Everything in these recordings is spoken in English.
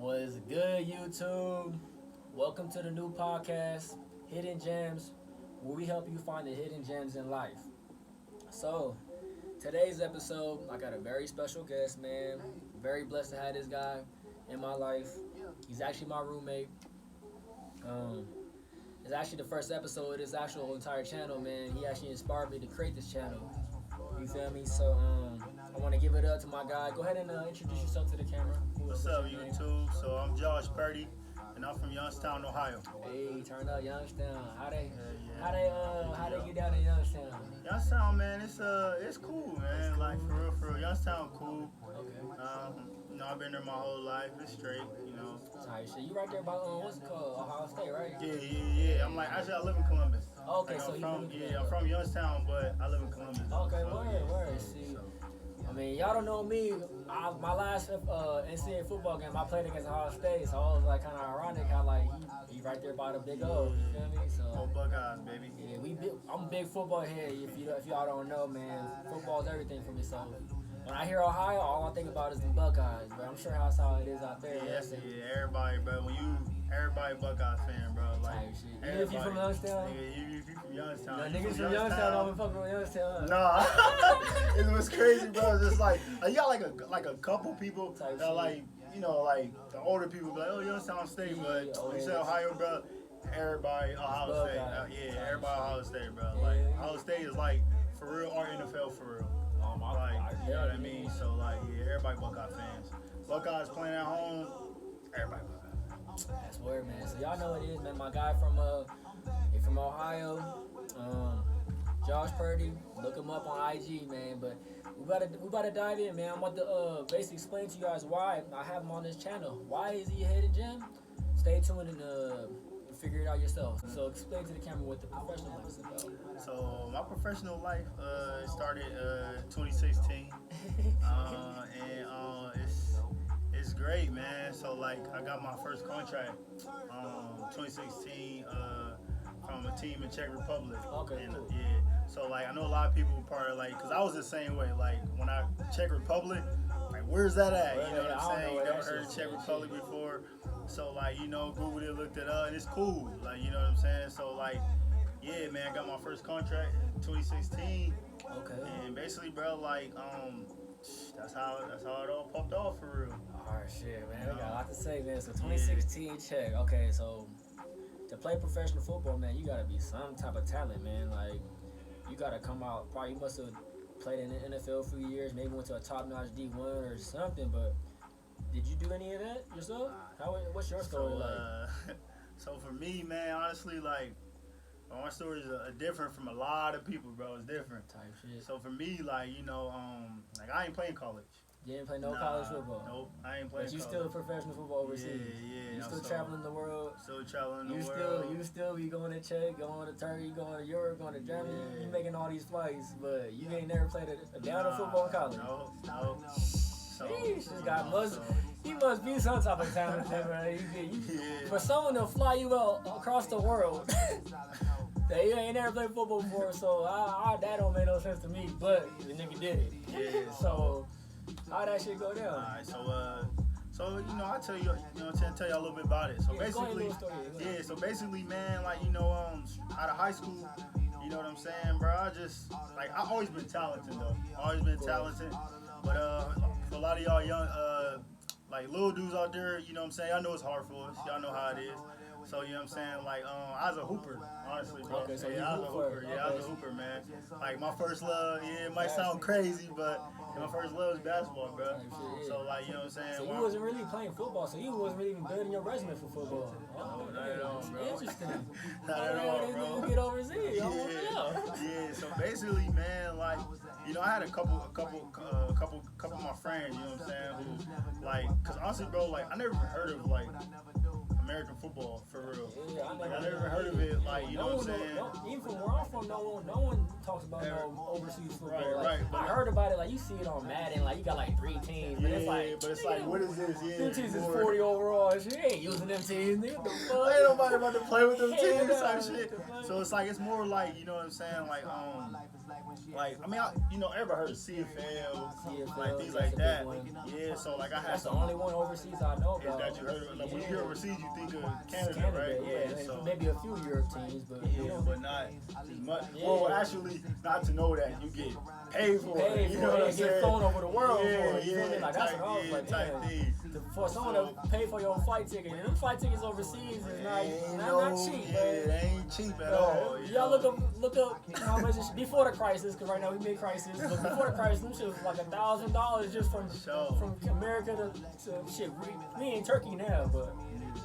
What's good, YouTube? Welcome to the new podcast, Hidden Gems, where we help you find the hidden gems in life. So, today's episode, I got a very special guest, man. Very blessed to have this guy in my life. He's actually my roommate. Um, it's actually the first episode of this actual entire channel, man. He actually inspired me to create this channel. You feel me? So, I want to give it up to my guy. Go ahead and introduce yourself to the camera. What's up, YouTube? So I'm Josh Purdy, and I'm from Youngstown, Ohio. Hey, turn up Youngstown. How they get down in Youngstown? Youngstown, man, it's cool, man. Like for real, Youngstown cool. Okay. I've been there my whole life. It's straight, Tight shit. You right there by what's it called? Ohio State, right? Yeah. Actually, I live in Columbus. Okay, like, so I'm from Youngstown, but I live in Columbus. Okay, so, word. See, I mean, y'all don't know me. My last NCAA football game, I played against Ohio State, so I was like kind of ironic how like he right there by the big O. You feel me? So Go Buckeyes, baby. yeah, I'm a big football head. If y'all don't know, man, football's everything for me. So when I hear Ohio, all I think about is the Buckeyes, but I'm sure that's how it is out there. Everybody, bro. Everybody Buckeyes fan, bro. Like, type shit. Even if you from Youngstown? Even if you from Youngstown. Niggas from Youngstown don't be fucking with Youngstown. Nah, it was crazy, bro. It's just like you got like a couple people Type that shit. like the older people be like, oh, Youngstown State, but you say Ohio, bro. Everybody Ohio State. Everybody Ohio State, bro. Like Ohio State is like for real our NFL for real. You know what I mean? So everybody Buckeye fans. Buckeyes playing at home. Everybody Buckeye. That's word, man. So y'all know what it is, man. My guy from Ohio, Josh Purdy. Look him up on IG, man. But we about to dive in, man. I'm about to basically explain to you guys why I have him on this channel. Why is he a hidden gem? Stay tuned and figure it out yourself. So explain to the camera what the professional life is about. So my professional life started 2016, and it's great, man. So I got my first contract 2016 from a team in Czech Republic. Okay, and, cool. Yeah. So I know a lot of people probably because I was the same way. When I Czech Republic, where's that at? You know what I'm saying? You never heard of Czech Republic before. So Googled it, looked it up, and it's cool. You know what I'm saying? So yeah, man, I got my first contract in 2016. Okay. And basically, bro, that's how it all popped off for real. Alright, shit, man. We got a lot to say, man. So 2016 check. Okay, so to play professional football, man, you gotta be some type of talent, man. You gotta come out. Probably you must have played in the NFL a few years, maybe went to a top-notch D1 or something. But did you do any of that yourself? What's your story like? So for me, man, honestly, my story is different from a lot of people, bro. It's different. Type shit. So for me, I ain't playing college. You didn't play no college football? Nope, I ain't playing But you college. still professional football overseas? Yeah. You still traveling the world? Still traveling the world. You still be going to Czech, going to Turkey, going to Europe, going to Germany. Yeah. You making all these flights, but you ain't never played a down of football in college? No. Sheesh, this guy he must be some type of talent, man. For someone to fly you out across the world, that you ain't never played football before, so that don't make no sense to me. But the nigga did it. Yeah. So how that shit go down? Alright, so I'll tell you, tell you a little bit about it. So Yeah, go ahead, basically, little story. so basically, man, out of high school, you know what I'm saying, bro. I always been talented though, talented. But for a lot of y'all young, little dudes out there, you know what I'm saying, I know it's hard for us. Y'all know how it is. So you know what I'm saying, I was a hooper, honestly, bro. Okay, so I was a hooper. okay. I was a hooper, man. My first love, it might sound crazy, but my first love is basketball, bro. So you know what I'm saying. So you wasn't really playing football, so you wasn't really even building your resume for football. No, not at all, bro. Interesting. Not at all, bro. You get overseas. Yeah. So basically, man, I had a couple of my friends, you know what I'm saying, who cause honestly, bro, I never even heard of American football for real. Yeah, I never heard of it, you know what I'm saying. Even from where I'm from, no one talks about no overseas football. Right. I heard about it. Like you see it on Madden. Like you got like 3 teams, but it's like what is this? Yeah, them teams is 40 overall. And shit, you ain't using them teams. Nigga, what the fuck? Ain't nobody about to play with them teams type shit. So it's like it's more like you know what I'm saying, like I mean, everybody heard of CFL, like things like that. Yeah, so like I had that's the only one overseas I know about. Is that you heard of? Like when you hear overseas, you think of Canada, right? Yeah. So maybe a few Europe teams, but but not as much. Yeah. Well, actually, not to know that you get paid for it. You know what I'm saying? Get flown over the world for it. Yeah, like that's what I was like, man. For someone to pay for your flight ticket, and them flight tickets overseas is not cheap. Yeah, it ain't cheap at all. Y'all look up how much it's before the crisis, because right now we mid-crisis. But before the crisis, them shit was like $1,000 just from America to shit. We in Turkey now, but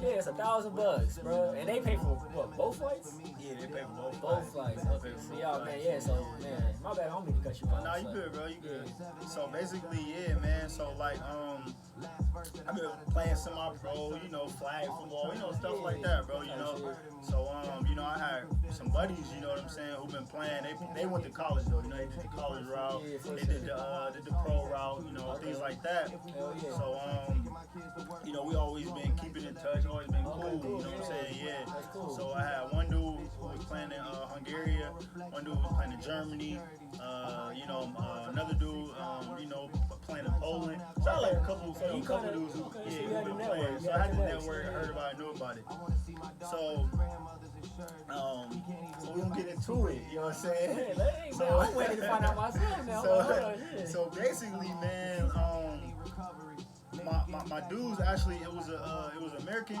yeah, it's $1,000, bro. And they pay for what, both flights? Yeah, they pay for both flights. Okay, so y'all, man, yeah. So man, my bad, I don't mean to cut you off. Nah, you good, bro. You good. So basically, yeah, man. So like, I've been playing semi-pro, flag football, stuff like that, bro. So I had some buddies, you know what I'm saying, who've been playing. They went to college though, they did the college route, they did the pro route, things like that. So we always been keeping in touch, always been cool, you know what I'm saying? Yeah. So I had one dude who was playing in Hungary, one dude was playing in Germany, another dude, playing in Poland. So I had like a couple dudes who been playing. So I had the network, I heard about it, knew about it. So we gonna get into it, you know what I'm saying? So I'm waiting to find out myself now. So basically, man, my dudes actually it was American.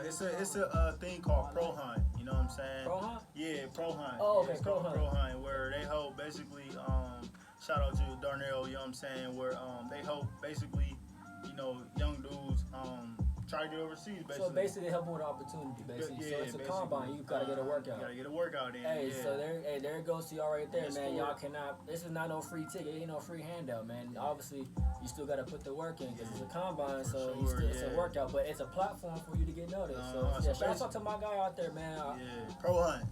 It's a thing called Pro Hunt. You know what I'm saying? Pro Hunt? Yeah, Pro Hunt. Oh, okay, it's called Pro Hunt, where they help basically. Shout out to Darnell. You know what I'm saying? Where they help basically, young dudes try to get overseas. Basically. So basically, helping with opportunity. Basically, so it's a combine. You gotta get a workout. You gotta get a workout in. Hey, so there it goes to y'all right there, man. Y'all cannot. This is not no free ticket. Ain't no free handout, man. Obviously, you still gotta put the work in because it's a combine. So it's a workout, but it's a platform for you to get noticed. So shout out to my guy out there, man. Pro Hunt.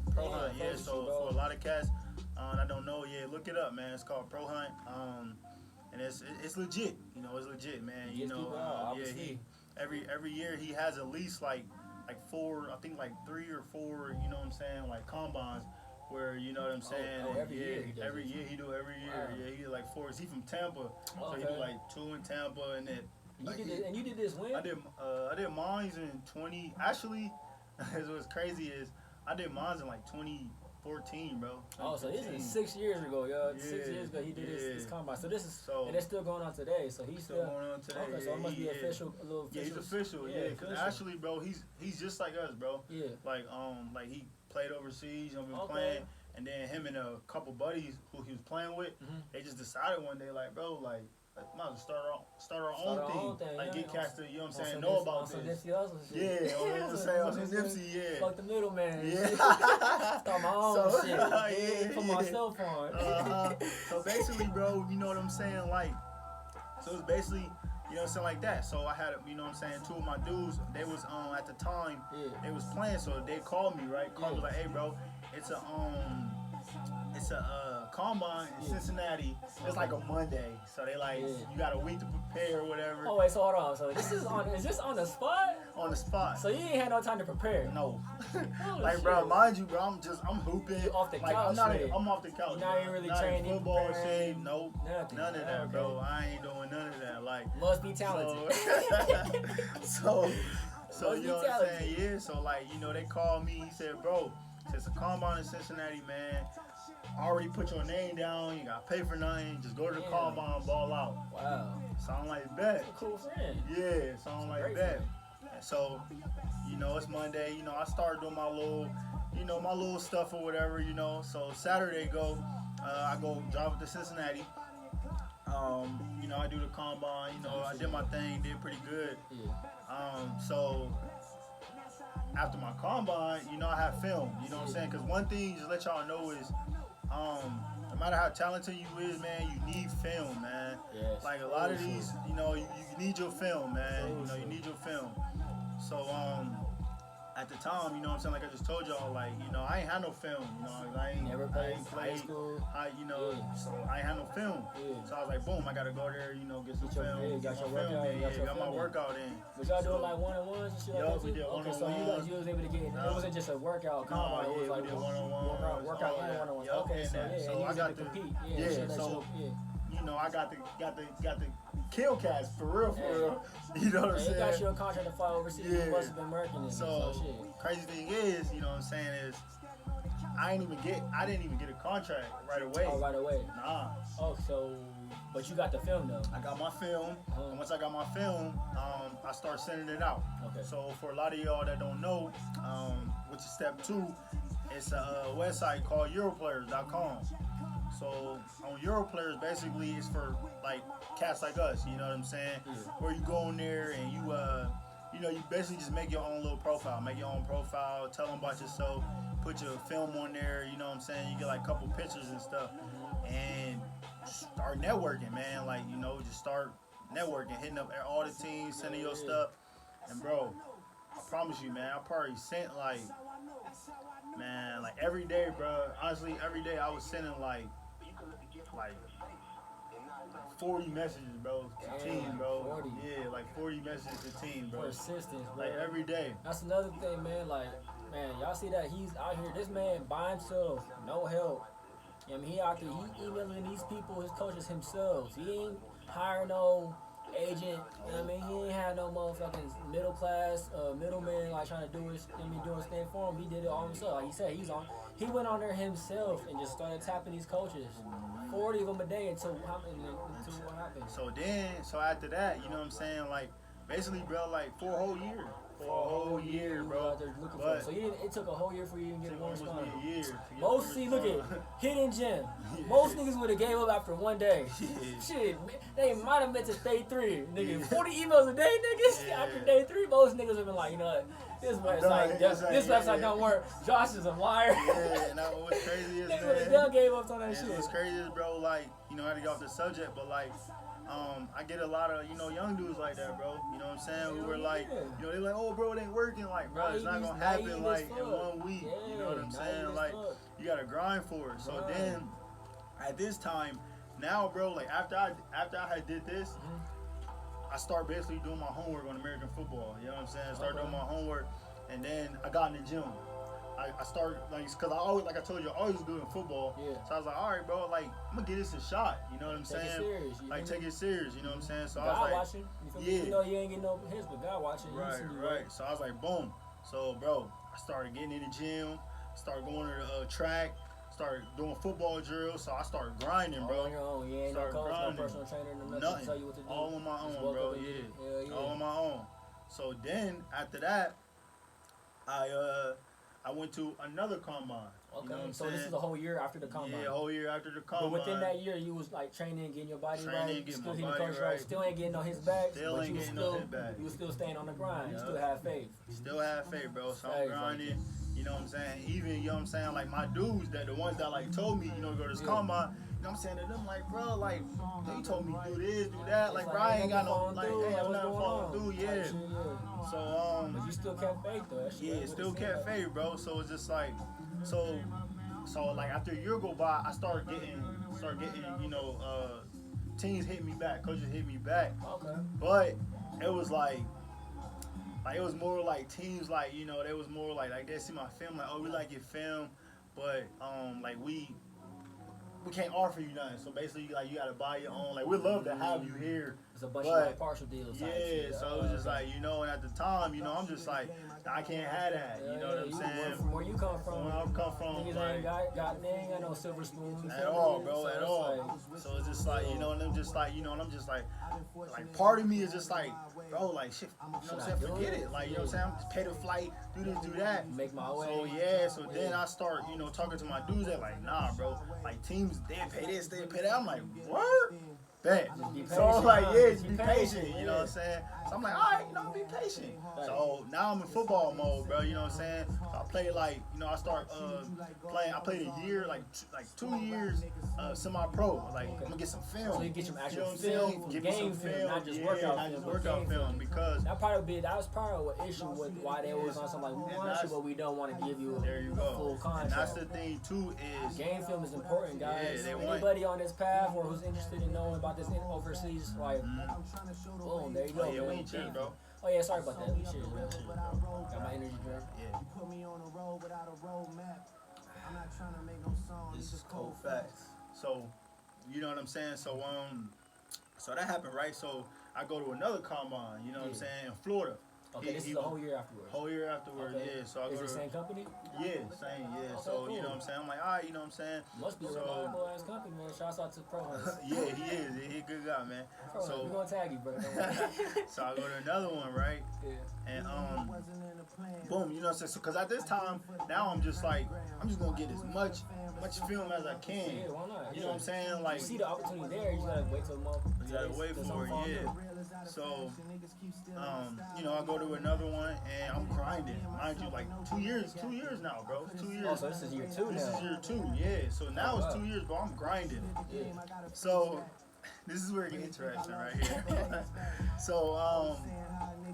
Yeah. So for a lot of cats, I don't know. Yeah, look it up, man. It's called Pro Hunt. And it's legit. It's legit, man. He every year he has at least like 4, I think like 3 or 4, you know what I'm saying, like combines where you know what I'm saying. Every year he do every year. Wow. Yeah, he did like 4. He from Tampa, so he did like 2 in Tampa, and then you did this when? I did mines in 20. Actually, what's crazy is I did mines in like 2014, bro. Oh, so this is 6 years ago, yo. 6 years ago he did this combine. So this is, and it's still going on today. So he's still going on today. Okay, so it must be official, a little official. Yeah, he's official. Yeah, because actually, bro, he's just like us, bro. Yeah. Like he played overseas, been playing, and then him and a couple buddies who he was playing with, they just decided one day, like, bro, like might as well start our own thing. Like get cats to, you know what I'm saying, know about this. Yeah, on some Nipsey, yeah. Fuck the middleman. Yeah. Start my own shit. Put myself on. So basically, bro, you know what I'm saying? Like, so it's basically, you know what I'm saying, like that. So I had, you know what I'm saying, 2 of my dudes, they was at the time, they was playing, so they called me, right? Called me like, hey, bro, it's a combine in Cincinnati. It's like a Monday, so they like you got a week to prepare or whatever. Oh wait, so hold on. So is this on the spot? On the spot. So you ain't had no time to prepare. No. Like bro, mind you, bro, I'm hooping. You off the like, couch? I'm off the couch. You're not even really training. Football shit. Nope. Nothing. None of that, bro. I ain't doing none of that. Like must be talented. So you know what I'm saying? Yeah. So like they called me. He said, bro, it's a combine in Cincinnati, man. I already put your name down. You gotta pay for nothing. Just go to the combine, ball out. Wow. Sound like that. A cool friend. Yeah, sound like that. And so, it's Monday. I started doing my little stuff or whatever. So Saturday I go drive to Cincinnati. I do the combine. I did my thing, did pretty good. Yeah. So after my combine, I have film. You know what I'm saying? Because one thing, just let y'all know is, no matter how talented you is, man, you need film, man. Yes. Like a lot of these, you need your film, man. You need your film. So, at the time, you know what I'm saying, like I just told y'all, like, you know, I ain't had no film, you know, I ain't Never played high school. You know, so I ain't had no film. Yeah. So I was like, boom, I gotta go there, you know, get some Get your- film. yeah, got your workout, got my workout in. Was y'all doing like one-on-ones and shit like that? We did Okay, so one-on-ones. you was able to get, it wasn't just a workout combine, it was like we did one-on-ones. workout and one-on-ones. Yup, Okay, so and yeah, so and you I was got able to the compete. so yeah. you know, I got the kill cast for real. You know what I'm saying? They got you a contract to fly overseas. Yeah. You must have been working it. So Shit. crazy thing is, you know what I'm saying, is I didn't even get a contract right away. Oh, right away. Nah. Oh, so, but you got the film though. I got my film, and once I got my film, I start sending it out. Okay. So for a lot of y'all that don't know, which is step 2, it's a website called Europlayers.com. So on Europlayers, basically, it's for like cats like us. You know what I'm saying? Yeah. Where you go in there and you basically just make your own little profile. Make your own profile. Tell them about yourself. Put your film on there. You know what I'm saying? You get like a couple pictures and stuff, and start networking, man. Like, you know, just start networking, hitting up all the teams, sending your stuff. And bro, I promise you, man, I probably sent like every day, bro. Honestly, every day I was sending like 40 messages, bro, to team, bro. 40. Yeah, like 40 messages to team, bro. Persistence, bro. Like every day. That's another thing, man. Like, man, y'all see that he's out here. This man by himself, no help. I mean, he out there, he emailing these people, his coaches himself. He ain't hiring no agent. You know what I mean? He ain't had no motherfucking middle class, middleman like trying to do his thing for him. He did it all himself. Like he said, he went on there himself and just started tapping these coaches. 40 of them a day until what happened. So after that, you know what I'm saying? Like, basically, bro, like for a whole year. For a whole year, bro. So it took a whole year for you to get one spot. Look at Hidden Gem. Most niggas would have gave up after one day. Shit, man, they might have meant to stay 3. Nigga, 40 emails a day, niggas. Yeah. After day 3, most niggas have been like, you know what? This website don't work. Josh is a liar. Yeah, and what's crazy is, they would have done gave up on that shit. What's crazy is, bro, like, you know, I had to get off the subject, but like, I get a lot of, you know, young dudes like that, bro. You know what I'm saying? Who were like, you know, they're like, oh, bro, it ain't working. Like, bro, it's not gonna happen like in 1 week. You know what I'm saying? Like, you gotta grind for it. So then, at this time, now, bro, like after I had did this, I start basically doing my homework on American football. You know what I'm saying? I started doing my homework, and then I got in the gym. I started, like, because I always, like I told you, I always was doing football. Yeah. So I was like, all right, bro, like, I'm going to give this a shot. You know what I'm saying? Take it serious. You know what I'm saying? So God I was like, watching. You know you ain't getting no hits, but God watching. Right. So I was like, boom. So, bro, I started getting in the gym, started going to the track, started doing football drills. So I started grinding, bro. All on your own. You ain't no coach, no personal trainer, nothing to tell you what to do. All on my own, bro. Yeah. All on my own. So then, after that, I went to another combine. Okay, you know what so I'm this saying? is a whole year after the combine. Yeah, a whole year after the combine. But within that year, you was like training, getting your body right, getting still my hitting body coach right. Still ain't getting on his back. Still ain't getting on his back. You was still staying on the grind. You still have faith. Still have faith, bro. So I'm grinding. You know what I'm saying? Even, you know what I'm saying, like my dudes, the ones that like told me, you know, go to this combine, you know what I'm saying, to them, like, bro, like, you told me do this, do that, like, bro, I ain't got no, like, hey, I'm not falling through, yeah. So, but you still kept faith, though. Yeah, still kept faith, bro. So it's just like, so like after a year go by, I started getting, you know, teams hit me back, coaches hit me back. Okay. But it was like it was more like teams, like, you know, they was more like they see my film, like, oh, we like your film, but like we can't offer you nothing. So basically, like, you gotta buy your own. Like, we'd love to have you here. It's a bunch of like partial deals. Yeah, so it was just like, you know, and at the time, you know, I'm just like, I can't have that. You know what I'm saying? From where you come from. Where I come from, niggas like, ain't got no silver spoons. At all, bro, at all. So it's just like, you know, and I'm just like, you know, and I'm just like part of me is just like, bro, like, shit, you know what I'm saying, forget it. Like, you know what I'm saying, I'm just pay the flight, do this, do that. Make my way. So, yeah, so then I start, you know, talking to my dudes that like, nah, bro, like, teams, they pay this, they pay that. I'm like, what? Bet. So I'm like, yeah, just be patient, you know what I'm saying? So I'm like, all right, be patient. So now I'm in football mode, bro. You know what I'm saying? So I play I start playing. I played a year, like 2 years, semi-pro. Like I'm gonna get some film. So you get some actual film, game film, not just workout film, because that was probably an issue with why they always on something like we want you, but we don't want to give you a full contract. And that's the thing too is game film is important, guys. Anybody on this path or who's interested in knowing about this overseas, like, boom, there you go. Yeah, we ain't cheating, bro. Oh yeah, sorry about that. Cheers, bro. Got my energy drink. Yeah. This is cold facts. So, you know what I'm saying? So that happened, right? So I go to another combine, you know what I'm saying, in Florida. Okay, this is the whole year afterwards. Whole year afterwards, okay. Yeah. So I is go it the same company? Yeah, same, yeah. Okay, so cool. you know what I'm saying? I'm like, all right, you know what I'm saying? Must be a reliable ass company, man. Shouts out to Pro Hunts. Yeah, he is. He a good guy, man. Pro so we're gonna tag you, bro. So I go to another one, right? Yeah. And boom, you know what I'm saying? So, cause at this time, now I'm just like, I'm just gonna get as much film as I can. Yeah, why not? You know what I'm saying? Like, you see the opportunity there, you just gotta wait till a month. You gotta wait for it, yeah. So, I go to another one and I'm grinding. Mind you, like 2 years now, bro. 2 years. Oh, so this is year 2 now. This is year 2, yeah. So now it's 2 years, bro. I'm grinding. Yeah. So, this is where it gets interesting right here. So,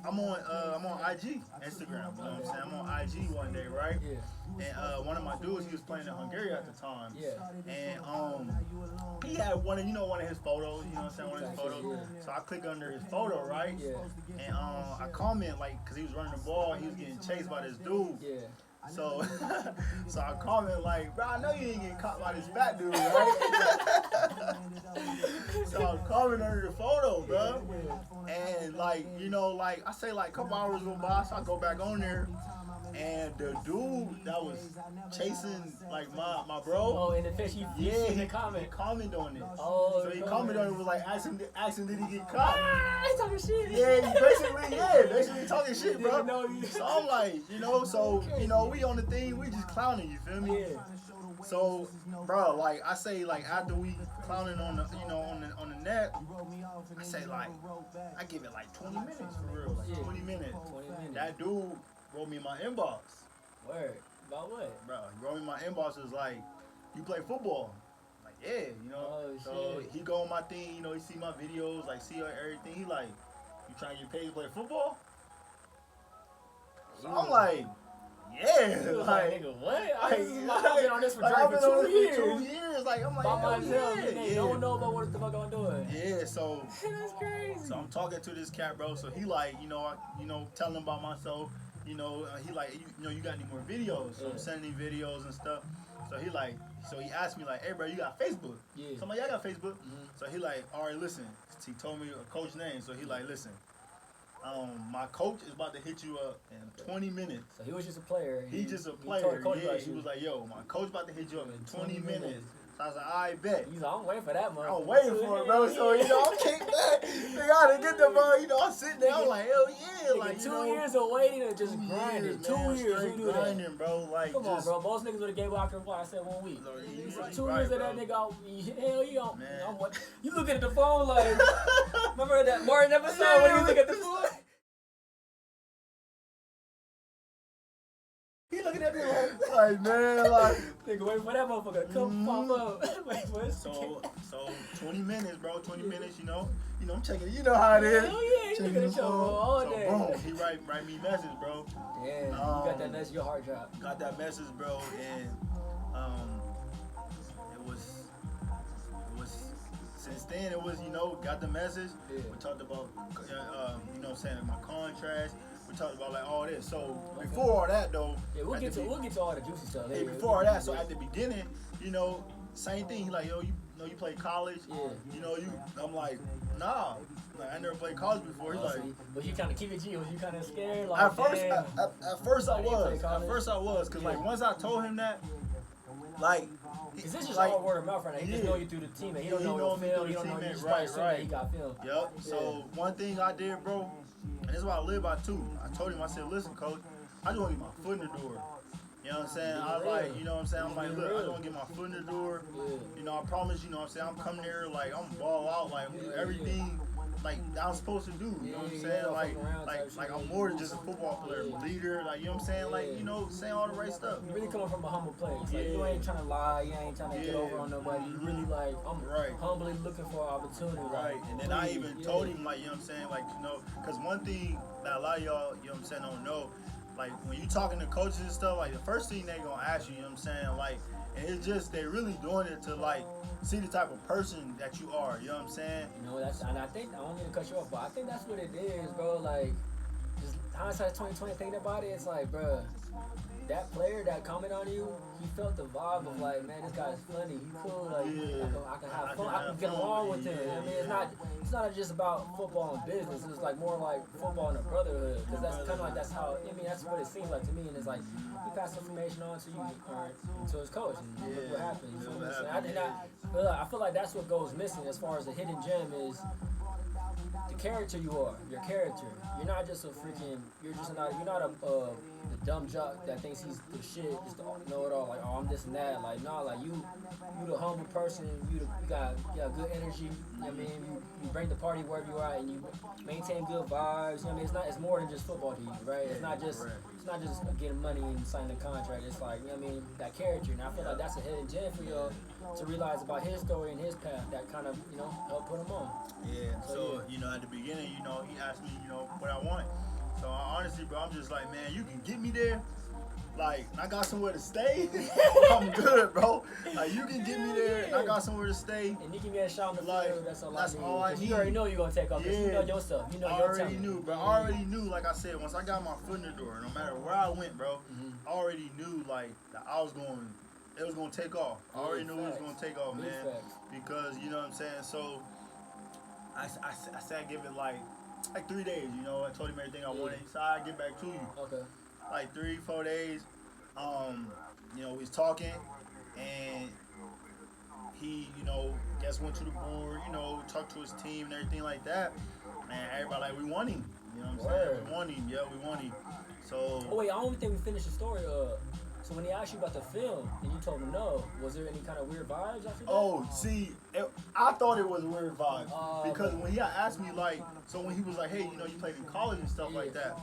I'm on IG, Instagram. You know what I'm saying? I'm on IG one day, right? Yeah. And one of my dudes, he was playing in Hungary at the time. Yeah. And he had one of his photos. You know what I'm saying? One of his photos. Yeah. So I click under his photo, right? Yeah. And I comment like, cause he was running the ball, he was getting chased by this dude. Yeah. So, so I comment like, bro, I know you ain't getting caught by this fat dude, right? So I comment under the photo, bro. And like, I say like a couple hours go by, so I go back on there. And the dude that was chasing like my bro. Oh, in the fish, he commented on it. Oh, so he commented on it, was like asking did he get caught? He talking shit. Yeah, he basically talking shit, bro. So I'm like, we on the thing, we just clowning, you feel me? Yeah. So, bro, like I say, like after we clowning on the, on the net, I say like, I give it like 20 minutes for real, like 20 minutes. 20 minutes. That dude wrote me in my inbox. Word. About what? Bro, he wrote me in my inbox, was like, you play football? I'm like, yeah, Oh, so shit. he go on my thing, he see my videos, like see everything. He like, you trying to get paid to play football? So I'm like, yeah, like, nigga, what? I've been on this for I've been on 2 this years. for 2 years. Like, I'm like, By myself, yeah. They don't know about what the fuck I'm doing. Yeah, so That's crazy. So I'm talking to this cat, bro. So he like, telling him about myself. He like, you got any more videos? So I'm sending him videos and stuff. So he asked me like, hey, bro, you got Facebook? Yeah. So I'm like, yeah, I got Facebook. So he like, all right, listen. He told me a coach name. So he like, listen. My coach is about to hit you up in 20 minutes. So he was just a player. He just a player. Yeah, he was like, yo, my coach about to hit you up in 20 minutes. So I was like, I bet. He's like, I'm waiting for that, man. I'm waiting for it, bro. So, I'm kicked back. They gotta get the ball. I'm sitting there. I'm like, hell yeah. Like, 2 years of waiting and just grinding. 2 years, you do grinding, that. bro. Like, come on, bro. Most niggas would have gave up after I said 1 week. Right, 2 years of that bro. nigga, hell, Man. you looking at the phone like, remember that Martin episode when you look at the phone? He looking at me like man, like, nigga, wait for that motherfucker to come pop up. Wait for it. So 20 minutes, bro. 20 minutes, I'm checking. You know how it is. Hell yeah, you looking at your phone all day. Boom, he write me message, bro. Yeah, you got that message, your heart drop. Got that message, bro, and it was since then it was, got the message. Yeah. We talked about saying my contracts. We talked about like all this. So before all that though, yeah, we'll get to all the juicy stuff. Hey, before all that, so at the beginning, same thing. He like, yo, you play college. Yeah. I'm like, nah. Like, I never played college before. He's like, but you kind of keep it G. Was you kind of scared? Like, at first I was. At first I was, cause Yeah. like once I told him that, like, cause this is like, all word of mouth right now. He just know you through the teammate. He don't know your film. He don't know you just right. that he got film. Yep. So one thing I did, bro, and this is what I live by too. I told him, I said, listen, coach, I just want to get my foot in the door. You know what I'm saying? I was like, you know what I'm saying? I'm like, look, I just want to get my foot in the door. I promise, you know what I'm saying? I'm coming there, like, I'm ball out, like, everything like I'm supposed to do. You know what I'm saying? Like I'm more than just a football player, leader. Like, you know what I'm saying? Like, you know, saying all the right stuff. You really coming from a humble place. Like, you ain't trying to lie. You ain't trying to get over on nobody. You really like, I'm humbly looking for an opportunity. Right. And then I even told him, like, you know what I'm saying? Like, you know, because one thing that a lot of y'all, you know what I'm saying, don't know, like, when you talking to coaches and stuff, like, the first thing they gonna ask you, you know what I'm saying? Like, and it's just, they really doing it to, like, see the type of person that you are, you know what I'm saying? You know, that's, and I think, I don't mean to cut you off, but I think that's what it is, bro. Like, just hindsight 2020, thinking about it, it's like, bro, that player that commented on you, he felt the vibe of like, man, this guy's funny, he cool, like, I can have fun, I can get along with him. I mean, it's not just about football and business. It's like more like football and a brotherhood, because that's kind of like that's how. I mean, that's what it seems like to me. And it's like he passed information on to you or to his coach, and look what happens. You know what I'm saying? I feel like that's what goes missing as far as the hidden gem is. The character you are, your character. You're not just a freaking. You're not a the dumb jock that thinks he's the shit, just the know-it-all. Like, oh, I'm this and that. Like, no, like you the humble person. You got good energy. You know what I mean, you bring the party wherever you are, and you maintain good vibes. You know what I mean, it's more than just football to you, right? It's not just getting money and signing a contract. It's like, you know what I mean, that character. And I feel like that's a hidden gem for y'all to realize about his story and his path that kind of, you know, help put him on. Yeah. So you know, at the beginning, you know, he asked me, you know, what I want. So honestly, bro, I'm just like, man, you can get me there. Like, I got somewhere to stay. I'm good, bro. Like, you can get me there, and I got somewhere to stay. And you can get a shot on the field. That's all I need. You already know you're gonna take off. Yeah. You know your stuff. You know your talent. I already knew, bro. I already knew. Like I said, once I got my foot in the door, no matter where I went, bro, I already knew like that it was gonna take off. I already knew it was gonna take off, man. Because you know what I'm saying. So I said I'd give it like 3 days. You know, I told him everything I wanted. So I'd get back to you. Okay. Like 3-4 days. You know, we was talking, and he, you know, went to the board, you know, talked to his team and everything like that. And everybody like, we want him. You know what I'm saying? We want him. Yeah, we want him. So. Oh wait, I don't think we finished the story. So when he asked you about the film and you told him no, was there any kind of weird vibes after that? Oh, see, I thought it was a weird vibe because when he asked me, like, so when he was like, hey, you know, you played in college and stuff like that.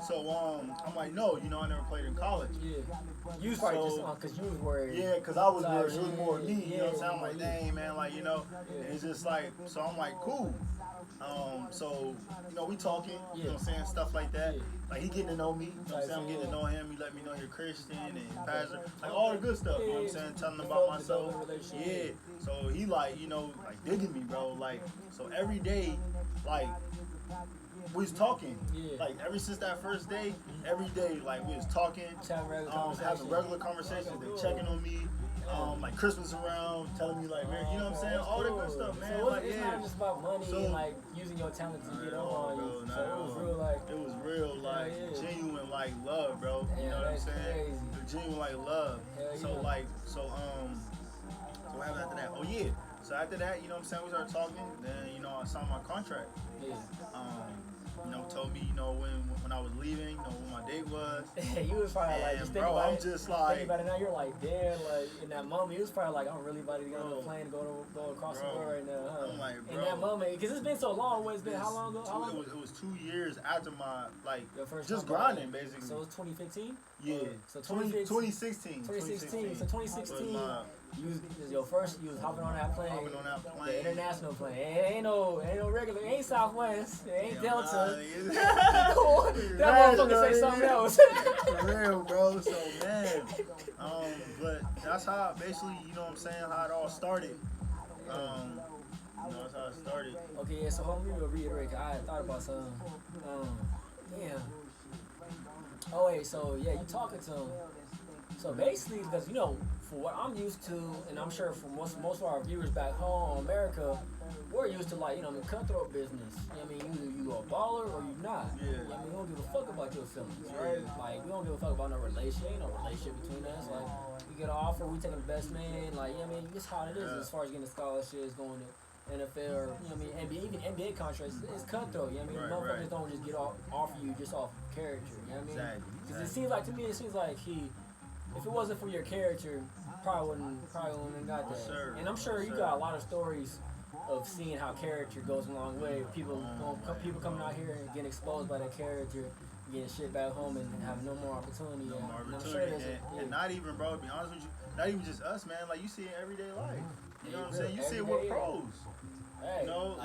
So I'm like, no, you know, I never played in college. Yeah. You was probably just because you was worried. Yeah, because I was worried. It was more me. You know what I'm saying? I'm like, dang, man, like, you know, and it's just like, so I'm like, cool. So, you know, we talking, you know what I'm saying, stuff like that. Like, he getting to know me, you know what I'm saying? I'm getting to know him. He let me know you're Christian and pastor. Like, all the good stuff, you know what I'm saying? Telling him about myself. Yeah. So, he, like, you know, like, digging me, bro. Like, so every day, like, we was talking. Like, ever since that first day, every day, like, we was talking. Having regular conversations. They checking on me. Like Christmas around, telling me like, you know what I'm saying, all that good stuff, man. So it's not just about money and like using your talent to get on you. So it was real, like genuine like love, bro. You know what I'm saying? Genuine like love. So what happened after that? Oh yeah. So after that, you know what I'm saying, we started talking. Then you know I signed my contract. You know, told me, you know, when I was leaving, you know, when my date was. You was probably like, just bro, I'm just like, think about it now, you're like, damn, like, in that moment, you was probably like, I'm really about to get on the plane, go across the world right now, huh? I'm like, bro. In that moment, because it's been so long, it's been how long ago? It was 2 years after my, like, your first just grinding, basically. So it was 2015? Yeah. So 2016. So 2016. You was hopping on that plane. The international plane. Ain't no regular, ain't Southwest, ain't Delta. That motherfucker say something else. For real, bro. So, man. But that's how, basically, you know what I'm saying, how it all started. You know, that's how it started. Okay, yeah, so let me reiterate, I had thought about something. Damn. Oh, wait, so, yeah, you talking to him. So basically, because, you know, for what I'm used to, and I'm sure for most of our viewers back home in America, we're used to, like, you know, the cutthroat business. You know what I mean? Either you a baller or you not. Yeah. You know what I mean? We don't give a fuck about your feelings, right? Like, we don't give a fuck about no relation. Ain't no relationship between us. Like, we get an offer, we taking the best man. Like, you know what I mean? It's how it is as far as getting scholarships, going to NFL, or, you know what I mean? Even NBA contracts, it's cutthroat. You know what I mean? Motherfuckers don't just get offer you just off character. You know what I mean? Exactly. Because it seems like, to me, if it wasn't for your character, probably wouldn't have got that. Sure. And I'm sure you got a lot of stories of seeing how character goes a long way. People coming out here and getting exposed by that character, getting shit back home and having no more opportunity. No more I'm opportunity. sure And not even, bro, to be honest with you, not even just us, man. Like, you see it in everyday life. You know what I'm saying? You see it with pros. Hey, You know,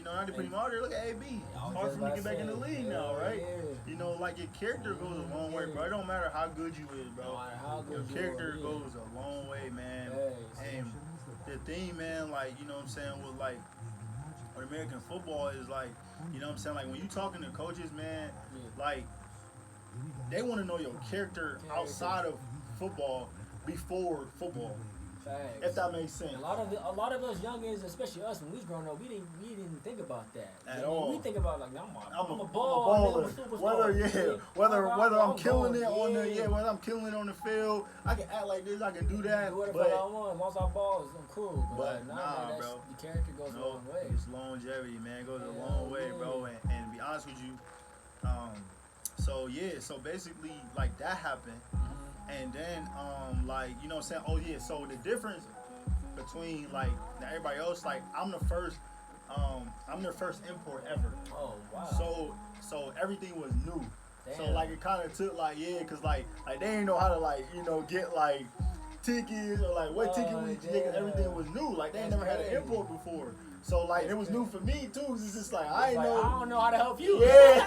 not to put him out there. Look at AB. It's hard for him to get back in the league now, right? You know, like, your character goes a long way, bro. It don't matter how good you is, bro. Your character goes a long way, man. And the thing, man, like, you know what I'm saying, with American football is like, you know what I'm saying, like, when you talking to coaches, man, like, they want to know your character outside of football before football. Facts. If that makes sense. A lot of us youngins, especially us when we was growing up, we didn't think about that At all. We think about like, I'm a baller. Superstar. Whether I'm killing it on whether I'm killing it on the field, I can act like this, I can do that. Do whatever I want. Once I ball, I'm cool. But nah, man, bro. The character goes a long way. It's longevity, man. It goes a long way, bro. And to be honest with you, so basically, like, that happened. And then, like, you know what I'm saying? Oh, yeah, so the difference between, like, everybody else, like, I'm their first import ever. Oh, wow. So everything was new. Damn. So, like, it kind of took, like, because, like, they didn't know how to, like, you know, get, like, tickets or, like, what ticket we get, because everything was new. Like, they never had an import before. So, like, it was new for me, too. It's just like, I don't know how to help you. Yeah.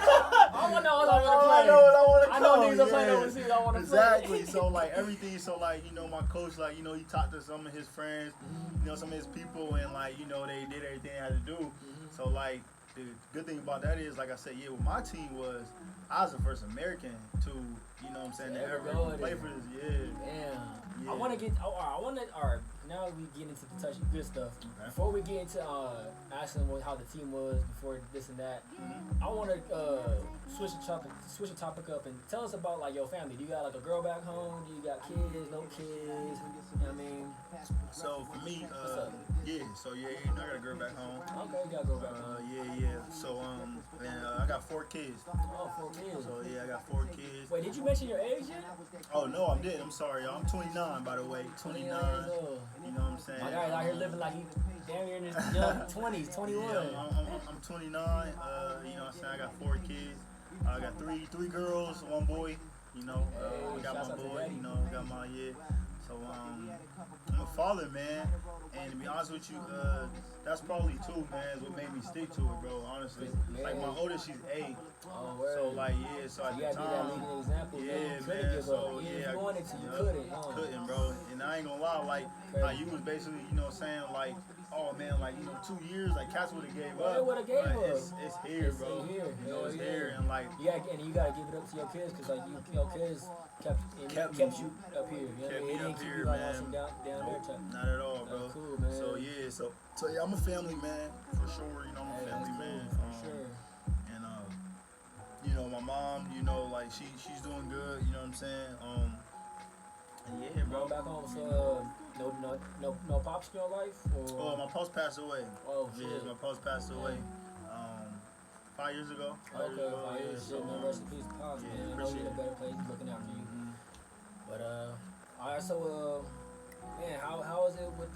I want to know what I want to play. I know what I want to play. I know niggas are playing overseas. I want to play. Exactly. So, like, everything. So, like, you know, my coach, like, you know, he talked to some of his friends, you know, some of his people, and, like, you know, they did everything they had to do. So, like, the good thing about that is, like I said, what my team was, I was the first American to, you know what I'm saying, to ever play for this. Damn. I want to get, now we get into the touchy good stuff. Okay. Before we get into asking how the team was before this and that, I want to switch the topic up and tell us about, like, your family. Do you got, like, a girl back home? Do you got kids? No kids? You know what I mean? So for me, I got a girl back home. Okay, you got a girl back home. So I got 4 kids. Oh, 4 kids. So I got 4 kids. Wait, did you mention your age yet? Oh no, I didn't. I'm sorry, y'all. I'm 29, by the way. 29. Years old. You know what I'm saying? My guy's out here living like he damn near in his young 20s, 21. Yeah, I'm 29. You know what I'm saying? I got 4 kids. I got three girls, 1 boy. You know, I got my boy. You know, got my So I'm a father, man. And to be honest with you, that's probably too, man, is what made me stick to it, bro. Honestly, like, my oldest, she's 8. Oh, word. So, like, so at you the gotta be that time, leading example. man. So if you wanted to, you couldn't. Couldn't, bro. And I ain't gonna lie, like, you was basically, you know, saying, like, oh man, like, you know, 2 years, like, cats would have gave up. They would have gave up. It's here, bro. It's here. You know, it's here, and like, and you gotta give it up to your kids, cause, like, your kids kept you up here. You know what I mean? It didn't keep you, like, on some down there type. Not at all, bro. Cool, man. So I'm a family man for sure. You know, I'm a family man. For sure. And you know, my mom, you know, like, she's doing good. You know what I'm saying? And bro. Back home, so no pops in your life? Or? Oh, my pops passed away. Oh, shit. Yeah, my pops passed away 5 years ago. 5 years. So, rest in peace, pops, man. I know you're in a better place, looking out for you. But alright, so man, how is it with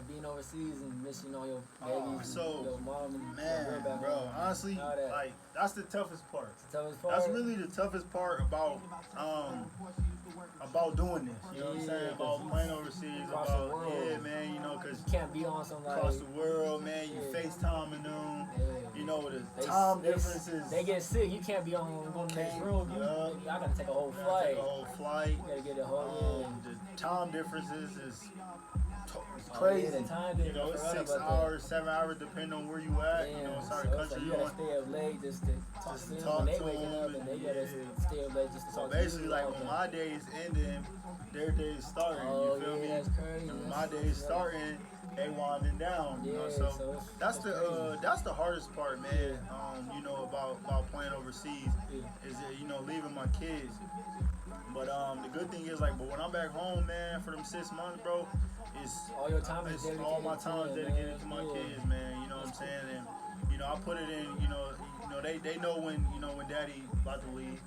being overseas and missing all your babies, your mom and your back bro, home? honestly, like, that's the toughest part. The toughest part? That's really the toughest part about doing this. You know what I'm saying? About playing overseas. Across the world. Man, you know, because you can't be on somebody across the world, man. You FaceTiming them. You know, the time differences. They get sick. You can't be on the next room. I gotta take a whole flight. You gotta get a whole. The time differences is crazy. The time you know, it's 6 hours, 7 hours, depending on where you at. You know, certain country you gotta stay up late just to talk to them. When they waking up, and they gotta stay up late just to talk to them. So basically, like, when my day is ending, their day is starting. You feel me? That's crazy. And when my day is starting, they winding down. You know, so that's the hardest part, man. You know, about playing overseas is that, you know, leaving my kids. But the good thing is, like, but when I'm back home, man, for them 6 months, bro, all your time is dedicated. All my time is dedicated to my kids, man. You know what I'm saying? And you know, I put it in. You know, they know when daddy about to leave.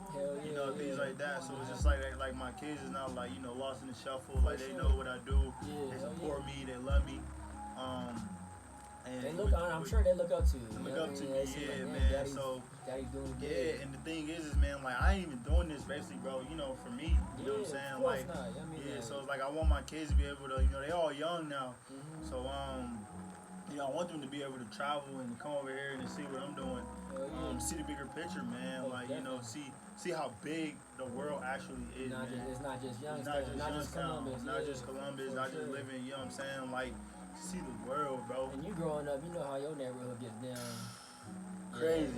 You know, things like that. So it's just like my kids is not, like, you know, lost in the shuffle. Like, they know what I do. They support me. They love me. And I'm sure they look up to you. Look up to me, yeah, like, man. So Daddy's doing good. Yeah, and the thing is, man, like I ain't even doing this basically, bro. You know, for me, you know what I'm saying? Like, so it's like I want my kids to be able to, you know, they all young now, so you know, I want them to be able to travel and come over here and see what I'm doing, see the bigger picture, man. Like, you know, see how big the world actually is, man. It's not just young, not just Columbus, not just living, you know what I'm saying? Like, see the world, bro. And you growing up, you know how your neighborhood gets down. Crazy.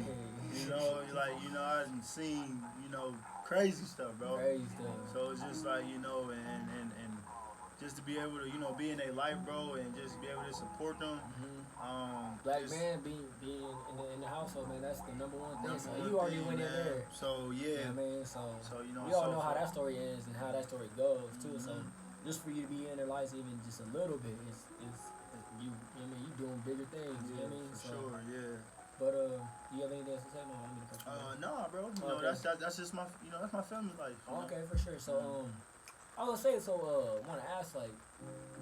You know, like, you know, I done seen, you know, crazy stuff, bro. Crazy stuff. So it's just like, you know, and just to be able to, you know, be in their life, bro, and just be able to support them. Black man being in the household, man, that's the number one thing. So you already went in there. So yeah. Man, so you know, we all know how that story is and how that story goes too. So just for you to be in their lives even just a little bit is you know what I mean, you doing bigger things, you know what I mean? For sure, yeah. But you have anything else to say? No, bro. You know, that's just my, you know, that's my family life. Okay, for sure. So I was gonna say, want to ask, like,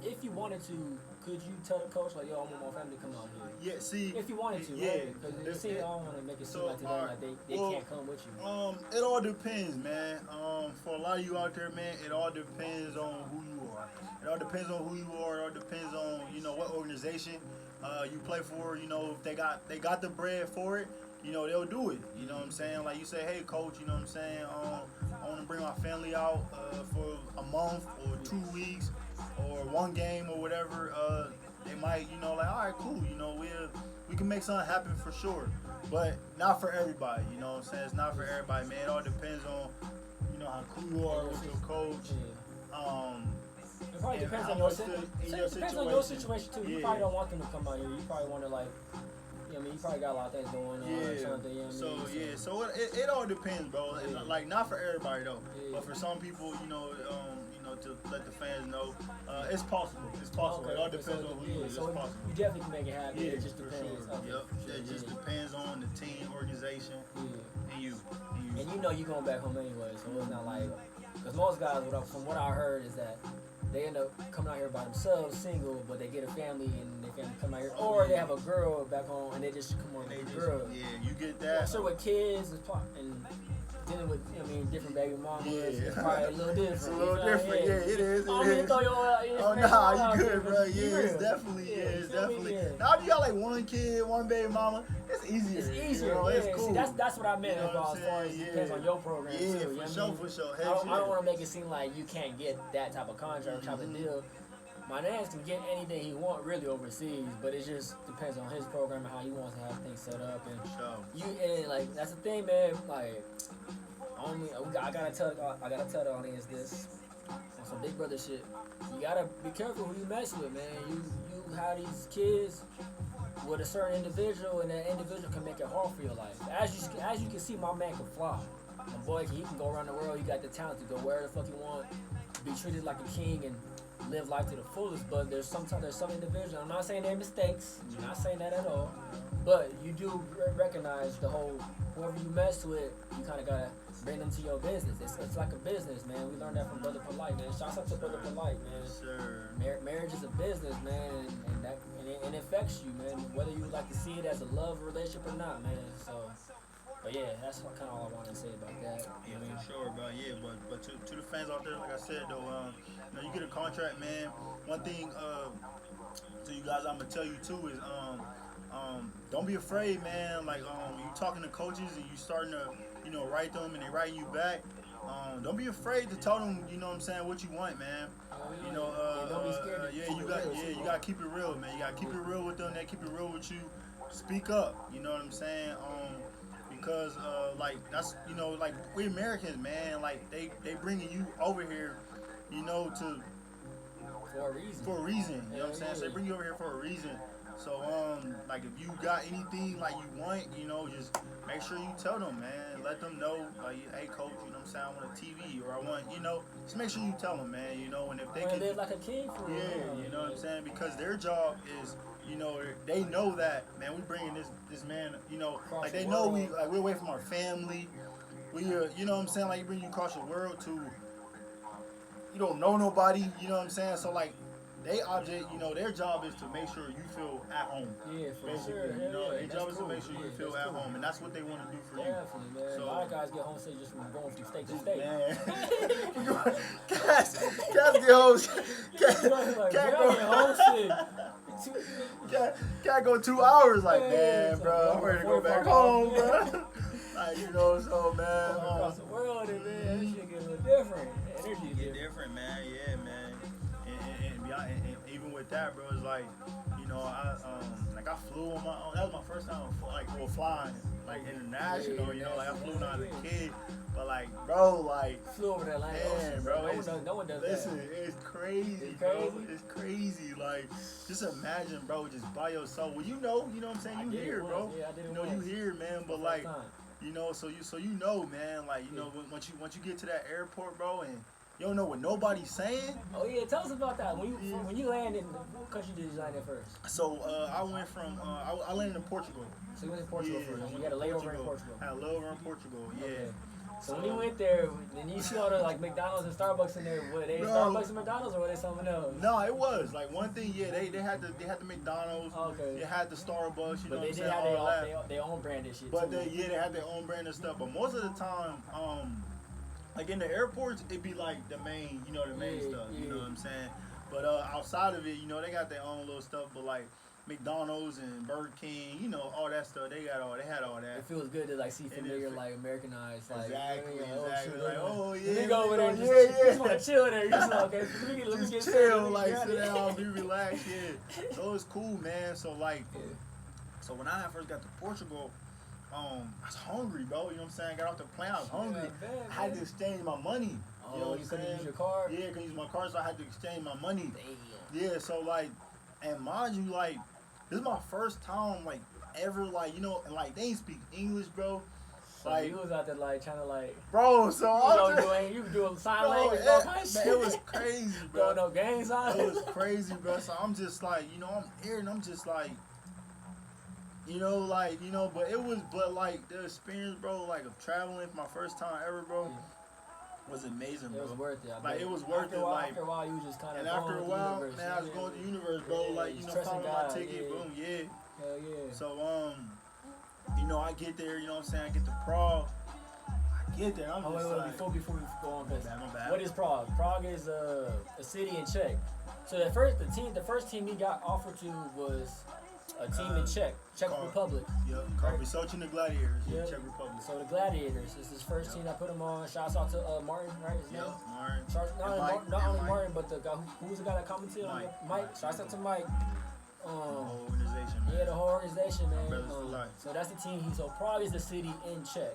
if you wanted to, could you tell the coach, like, yo, I want my family to come out here? Yeah, see. If you wanted to, right? Because I don't want to make it seem like to them like they can't come with you. It all depends, man. For a lot of you out there, man, it all depends on who you are. It all depends on who you are. It all depends on, you know, what organization you play for. You know, if they got the bread for it, you know, they'll do it. You know what I'm saying? Like you say, hey, coach, you know what I'm saying? I want to bring my family out for a month or 2 weeks or one game or whatever. They might, you know, like, all right, cool. You know, we can make something happen for sure. But not for everybody, you know what I'm saying? It's not for everybody, man. It all depends on, you know, how cool you are with your coach. It probably depends on your situation too. You probably don't want them to come out here. You probably want to, like, you know, I mean, you probably got a lot of things going on or something. You know what I mean? So it all depends, bro. Like, not for everybody though, but for some people, you know, to let the fans know, it's possible. It's possible. Okay, it all depends on who you is. So it's possible. You definitely can make it happen. It just depends. Sure. Okay. Yep. It just depends on the team, organization, and you. And you know you're going back home anyway, so it's not like, because most guys, from what I heard, is that they end up coming out here by themselves, single, but they get a family and they family come out here, or they have a girl back home and they just come over with a girl. Yeah, you get that. So with kids and dealing with, you know what I mean, different baby mamas, it's probably a little different. It's a little different, yeah, it is. I'm gonna throw your oh, nah, you good, bro. Yeah, it's definitely. Now if you got like one kid, one baby mama, it's easier. It's easier, you know, yeah. It's cool. See, that's what I meant about as far as it depends on your program, too. Yeah, for sure. I don't want to make it seem like you can't get that type of contract or type of deal. My man's can get anything he want really overseas, but it just depends on his program and how he wants to have things set up. And like that's the thing, man. Like, I gotta tell the audience this on some big brother shit. You gotta be careful who you mess with, man. You have these kids with a certain individual, and that individual can make it hard for your life. As you can see, my man can fly. My boy, he can go around the world. He got the talent to go wherever the fuck he want, be treated like a king, and live life to the fullest. But there's some individuals. I'm not saying they're mistakes. I'm not saying that at all. But you do recognize the whole, whoever you mess with, you kind of gotta bring them to your business. It's like a business, man. We learned that from Brother Polite, man. Shouts out to Brother Polite, man. Sure. Marriage is a business, man, and it affects you, man. Whether you like to see it as a love relationship or not, man. So, but yeah, that's kind of all I want to say about that. Yeah, for sure, bro. Yeah, but to the fans out there, like I said, though, you know, you get a contract, man. One thing to you guys, I'm gonna tell you too is don't be afraid, man. Like you talking to coaches and you starting to, you know, write them and they writing you back. Don't be afraid to tell them, you know what I'm saying, what you want, man. You know, don't be scared. You gotta keep it real, man. You gotta keep it real with them. They keep it real with you. Speak up. You know what I'm saying? Because like that's, you know, like we Americans, man. Like they bringing you over here, you know, for a reason. You know what I'm saying? So they bring you over here for a reason. So like if you got anything like you want, you know, just make sure you tell them, man. Let them know, like, hey coach, you know what I'm saying, I want a TV or I want, you know, just make sure you tell them, man, you know, and if they can live like a king for you know what I'm saying, because their job is, you know, they know that, man, we bringing this man, you know, like they know we're away from our family. We you know what I'm saying, like bring you across the world to, you don't know nobody, you know what I'm saying, so like they object, you know, their job is to make sure you feel at home. Yeah, for basically, sure. you know, their job is to cool. make sure you feel at home, and that's what they want to do for Definitely, you. man. So, a lot of guys get homesick just from going from state to state. Man, cats get homesick. Cat go homesick. Cat go 2 hours. Like, Yeah, man, bro, I'm ready to go back home, bro. Like, you know, so man, across the world, and man, that shit get a little different. Energy get different, man. Yeah, man. And even with that, bro, it's like, you know, I flew on my own. That was my first time, flying like international. You know, like I flew when I was a kid, but like, bro, like flew over the Atlantic Ocean, bro. No one does listen, that. it's crazy, bro. It's crazy. Like, just imagine, bro, just by yourself. Well, you know what I'm saying. You hear, bro. Yeah, I did it you know, once. you hear, man. But like, you know, so you know, man. Like, you know, once you get to that airport, bro, and you don't know what nobody's saying. Oh yeah, tell us about that. When you landed, what country did you land in first? So I went from I landed in Portugal. So you went to Portugal first. You had a layover in Portugal. I had a layover in Portugal. Yeah. Okay. So when you went there, then you see all the like McDonald's and Starbucks in there. Were they Starbucks and McDonald's, or were they something else? No, it was like one thing. Yeah, they had the McDonald's. Okay. They had the Starbucks. You know but what they I'm did saying? have their own branded shit. But too. they had their own brand of stuff. But most of the time, like in the airports, it'd be like the main stuff. You know what I'm saying? But outside of it, you know, they got their own little stuff. But like McDonald's and Burger King, you know, all that stuff. They had all that. It feels good to like see familiar, like Americanized, like exactly. Like, oh yeah, let me go over there. Yeah. Just want to chill there. You're just like, okay, let me get chill, like sit down, be relaxed. Yeah, so it's cool, man. So like, so when I first got to Portugal, I was hungry, bro. You know what I'm saying? I got off the plane, I was hungry. I had to exchange my money. You know what I'm saying? Couldn't use your card? Yeah, couldn't use my card, so I had to exchange my money. Damn. Yeah, so like, and mind you, like, this is my first time, like, ever, like, you know, and like, they ain't speak English, bro. So like, you was out there, like, trying to, like, bro, so you was doing sign language, all kind of shit. It was crazy, bro. No gang signs. It was crazy, bro. So I'm just like, you know, I'm here and I'm just like, but it was, like, the experience, bro, like, of traveling for my first time ever, bro, was amazing, bro. It was worth it. Like, it was worth it. Like, after a while, you was just kind of. And after a while, man, I was going to the universe, bro. Like, you know, following my ticket, boom, yeah. Hell yeah. So, you know, I get there, you know what I'm saying? I get to Prague. I get there, I'm just like... Before we go on, my bad. What is Prague? Prague is a city in Czech. So the first team he got offered to was a team in Czech Republic. Yep, called Vysočina Gladiators, Czech Republic. So the Gladiators is his first team. I put him on. Shouts out to Martin, right? His name? Martin. Not only Martin, but the guy who was the guy that commented on it? Mike. Shouts out to Mike. The whole organization, man. Yeah, the whole organization, man. So that's the team. So Prague is the city in Czech.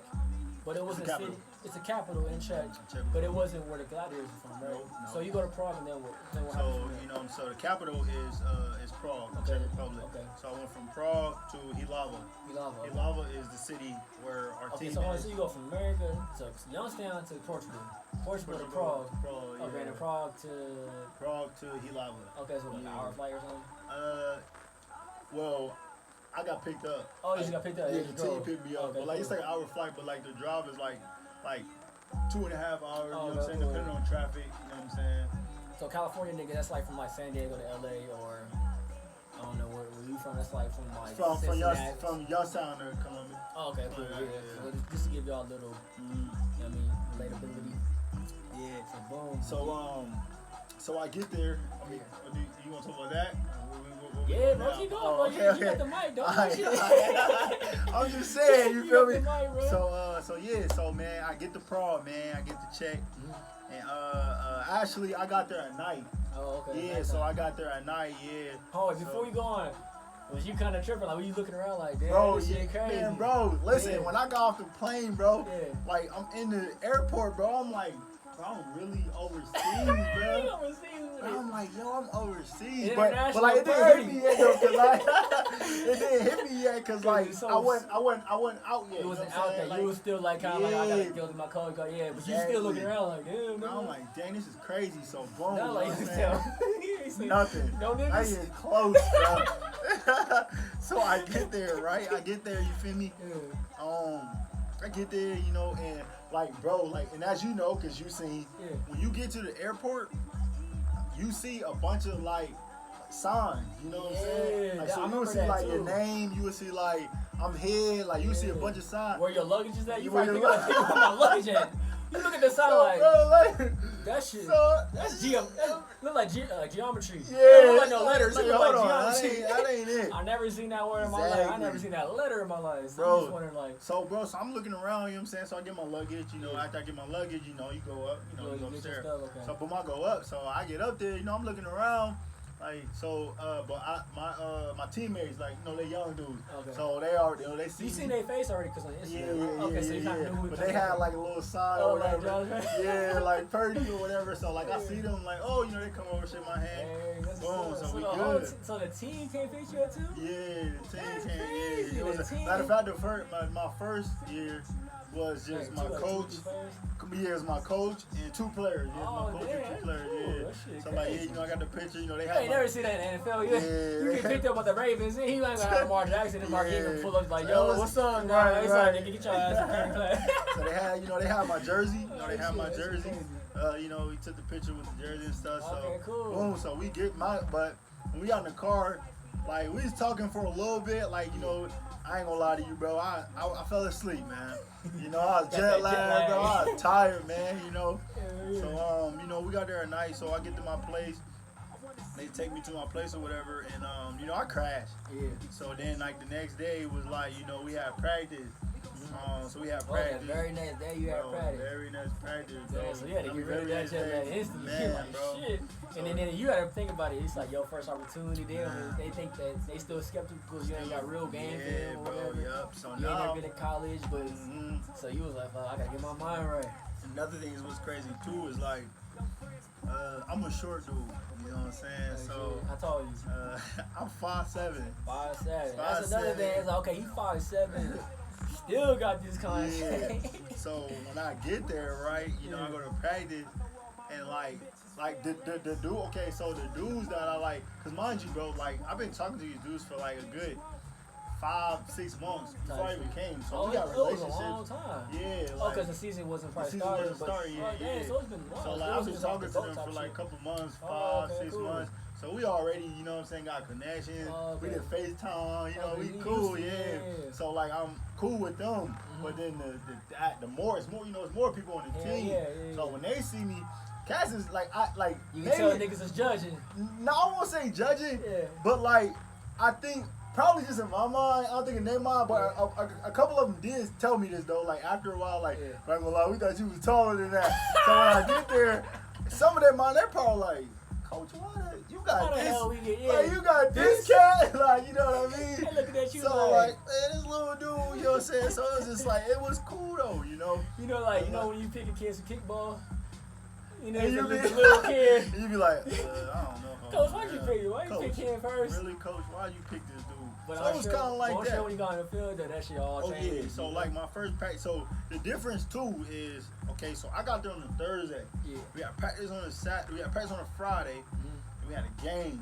But it was a city. It's a capital in Czech, but it wasn't where the Gladiators are from, right? No. So you go to Prague and then what happens from there? You know, so the capital is Prague, Czech Republic. Okay. So I went from Prague to Jihlava. Jihlava is the city where our team is. So you go from America to Youngstown to Portugal to Prague. Okay, and Prague to Jihlava. Okay, so like an hour flight or something. Well, I got picked up. Oh, you just got picked up. Yeah, the team picked me up. Okay, but like it's like an hour flight, but like the drive is like 2.5 hours. You know what I'm saying? Depending on traffic. You know what I'm saying? So California nigga, that's like from like San Diego to LA, or I don't know where you from. That's like from like from Youngstown to Columbia. Oh, okay, cool. Yeah. So just to give y'all a little, you know what I mean, relatability. Yeah. So boom. So I get there. I mean, you want to talk about that? Yeah, bro, keep going, bro. Okay. You got the mic, don't you? I'm just saying, you feel me? Mic, So man, I get the Prague, man. I get the check, and actually I got there at night. Oh, okay. Yeah, so I got there at night. Yeah. Oh, before you go on, was you kind of tripping? Like, were you looking around like, damn, bro, this shit crazy? Man, bro, listen, when I got off the plane, bro, like I'm in the airport, bro, I'm like, bro, I'm really overseas, bro. I'm like, yo, I'm overseas, but like it didn't hit me yet though, it didn't hit me yet, cause like I wasn't out yet. It wasn't out there. You was still like kind of like I gotta go to my code, but you still looking around like, damn. Man. I'm like, dang, this is crazy. So boom, not like nothing. No niggas. I ain't even close, bro. So I get there, right? You feel me? I get there, you know, and like, bro, like, and as you know, cause you seen, when you get to the airport, you see a bunch of like signs, you know what I'm saying? Like, I so you remember would see that like too. your name, you would see like I'm here, like you would see a bunch of signs. Where your luggage is at? You Where probably your think about my luggage at. You look at the sign So, like, bro, like, that shit. so, That's look like geometry. yeah, It look like no letters. Like, It look like hold on, geometry. that ain't it. I never seen that word in my life. I Exactly. never seen that letter in my life. So Bro. I'm just wondering like, So, bro, so I'm looking around, you know what I'm saying? So I get my luggage, you know, after I get my luggage, you know, you go up, you know, you go you get your upstairs. stuff, okay. So, boom, I go up. So I get up there, you know, I'm looking around. Like, so, my teammates, like, you know, they young dudes. Okay. So they already, you know, they see You me. seen their face already because on Instagram. Yeah, Okay, so you kind of knew who But they had like a little sign or like whatever. Josh. Yeah, like Purdy or whatever. So like I see them like, oh, you know, they come over, shake my hand. Hey, that's Boom, what's up. so we the good. whole so the team came pick you up too? Yeah, the team That's came. crazy, Yeah, it was the team. matter of fact, my first year was just Like, my two coach. players? Yeah, it was my coach and two players. Yeah, Oh, my coach damn, and two that's players. cool. Yeah. That shit So like, yeah, crazy. you know, I got the picture. You know, they You had. ain't never seen that in the NFL. You Yeah. get picked up by the Ravens, and he like Lamar Jackson and Mark Ingram Yeah. pull up like, So yo, that was- what's up? Nah, right, it's right. like, nigga, get your ass up here and play. So they had, you know, they had my jersey. You know, they had my Shit, that's jersey. crazy. You know, we took the picture with the jersey and stuff. So, Okay, cool. boom. So we get but when we got in the car, like we was talking for a little bit. Like, you know, I ain't gonna lie to you, bro. I fell asleep, man. You know, I was Got that jet jet lagged, lag. bro. I was tired, man. You know. Yeah. So you know, we got there at night. So I get to my place. They take me to my place or whatever, and you know, I crashed. Yeah. So then, like the next day was like, you know, we had practice. So we had Oh, that practice. very next day you had Bro, practice. very nice practice, bro. Yeah, so you had to I mean, get rid of very that jet nice lag day. instantly. Man, You're like, bro. shit. So- And then you gotta think about it. It's like your first opportunity. Man. They think that they still skeptical because you ain't got real game Yeah, film or bro. whatever. Yup. So You ain't never now, been in college, but so you was like, fuck, I gotta get my mind right. another thing is what's crazy too is like, I'm a short dude. You know what I'm saying? So I told you. I'm 5'7". 5'7". That's another 5'7". thing. It's like, okay, he 5'7". Still got this Yeah. contract. So when I get there, right, you know, I go to practice, and like the dude. Okay, so the dudes that I like, cause mind you, bro, like I've been talking to these dudes for like a good 5-6 months before I even came. So Oh, we got it was a relationships. long time. Yeah, Oh, like, because the season wasn't the probably season started. wasn't started yet. Damn, Yeah. so it's been long. So like I've been talking to them for like a couple months, Oh, 5, okay, 6 cool. months. So we already, you know what I'm saying, got connections. Oh, We okay. did FaceTime, you know, Oh, we you cool, used to, yeah. yeah. So like I'm cool with them, but then the more it's more, you know, it's more people on the Yeah, team. yeah. So when they see me, Cass is like You can tell niggas is judging. no, I won't say judging, Yeah. but like I think probably just in my mind, I don't think in their mind, but a couple of them did tell me this though. Like after a while, like Yeah. I'm gonna lie, we thought you was taller than that. So when I get there, some of their mind, they're probably like, Coach, you How got the this, hell we get like you got this cat, like you know what I mean? They looking at you So like, like, man, this little dude, you know what I'm saying? So it was just like, it was cool though, you know. you know when you pick a kid for kickball, you know, And it's you a be little kid. you be like, I don't know. Coach, why'd you pick him? Why you Coach, pick him first? Really, Coach, why'd you pick this dude? But So it was kind of like I'm that. sure when you got on the field, that shit all Oh changed. yeah, so like my first practice. So the difference too is okay. So I got there on a Thursday. Yeah. We had practice on a Saturday. We had practice on a Friday. And we had a game.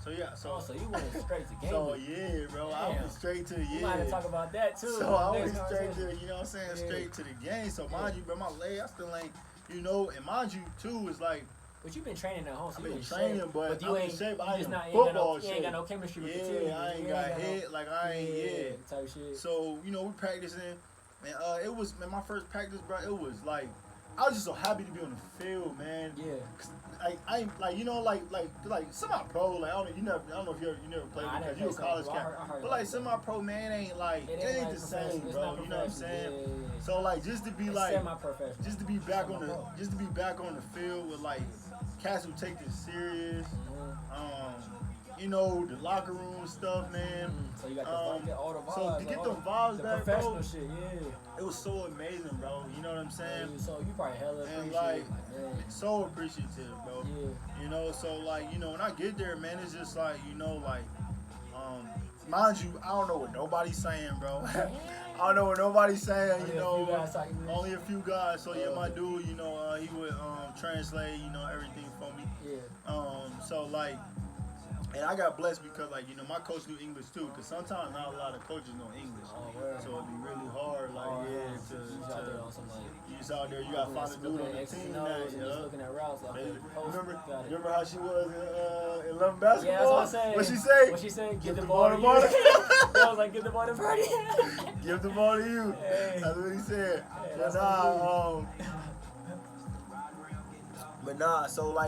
So yeah. So So you went straight to game. so yeah, bro. I Damn. went straight to We might have to talk about that too. So I Next went straight conversation. to you know what I'm saying Yeah. straight to the game. So mind you, bro, my leg I still ain't you know, and mind you too is like. But you've been training at home, so I've you been in training, shape, but you I'm in ain't, shape. you I just ain't not, football you ain't got no shape. chemistry with the team. Yeah, I ain't got hit. Like I ain't type shit. So, you know, we practicing, and it was, man, my first practice, bro, it was like, I was just so happy to be on the field, man. Yeah. 'Cause, like, I ain't, like, you know, like semi-pro, like, I don't know if you never played Nah, I because never you a played college semi-pro. cat. I heard But, like, that. semi-pro, man, it ain't like like the same, professional. It's bro. not You know what I'm saying? professional. Yeah. So, like, just to be, It's like, semi-professional. just to be back on the, Semi-pro. just to be back on the field with, like, cats who take this serious, you know, the locker room stuff, man. So you got all the vibes. So to get all them vibes the back, professional bro, shit, yeah. it was so amazing, bro. You know what I'm saying? So you probably hella And appreciate like, it. Man. so appreciative, bro. Yeah. You know, so like, you know, when I get there, man, it's just like, you know, like, mind you, I don't know what nobody's saying, bro. I don't know what nobody's saying, Only you a know. few guys talking English. Only a few guys. So yeah, my Okay. dude, you know, he would translate, you know, everything for me. Yeah. So like, and I got blessed because like, you know, my coach knew English too. Cause sometimes not a lot of coaches know English. Oh, word. So it'd be really hard, like, Oh, yeah, He's out there on some like just out there. You gotta find a dude on the team. Just looking at routes. Like, remember how she was in Love Basketball? Yeah, that's what I'm saying. What she say? Get the ball to you. I was like, get the ball to Purdy. Give the ball to you. Hey. That's what he said. Hey,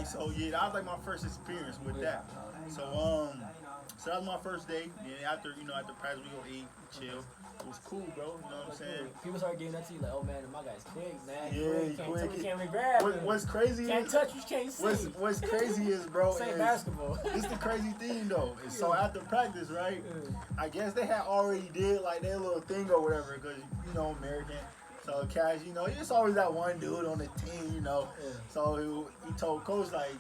so yeah, that was like my first experience with that. So that was my first day. And after practice we go eat, chill. It was cool, bro. You know what I'm saying? People start getting that to you like, oh man, my guy's quick, man. Yeah, quick. Can't really grab him. What's crazy? Can't touch, you can't see. What's crazy is, bro. Same basketball. It's the crazy thing though. So after practice, right? I guess they had already did like their little thing or whatever, because American. So Cash, it's always that one dude on the team, So he told coach like,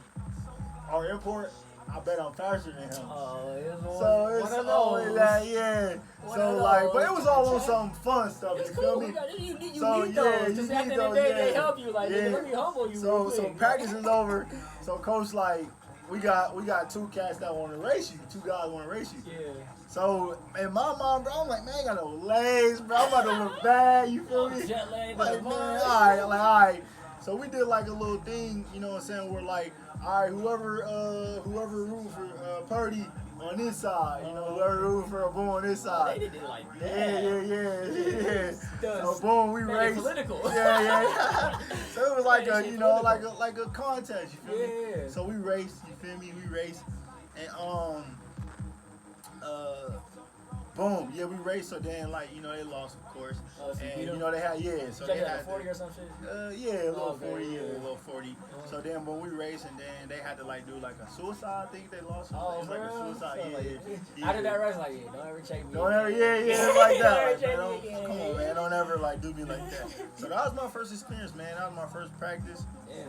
our import, I bet I'm faster than him. So it's always that, yeah. So like, but it was all on some fun stuff. It's you cool. feel me? You need So those. yeah, Because you at need the end of the those. day, Yeah. they help you. Like, Yeah. let me humble you. So practice is over. So coach like, we got two cats that want to race you. Two guys want to race you. Yeah. So in my mind, bro, I'm like, man, I ain't got no legs, bro. I'm about to look bad. You feel me? Jet lag. Like, man, all right. So we did like a little thing, you know what I'm saying? We're like, all right, whoever root for Purdy on this side, whoever root for Boom on this side. They did it like that. Yeah. So boom, we raced. Political. Yeah. So it was like like a contest, you feel me? Yeah. So we raced, you feel me? We raced, and boom, yeah, we raced. So then, they lost, of course. Oh, so And they had, so they had 40 or some shit. Yeah, a little 40, yeah. a little 40. So then when we raced, and then they had to do like a suicide. I think they lost. Oh, it's like a suicide. Yeah. After that race, like, don't ever check me. Don't ever, it's like that. Don't ever Like, check me come on, man, don't ever do me like that. So that was my first experience, man. That was my first practice. Yeah.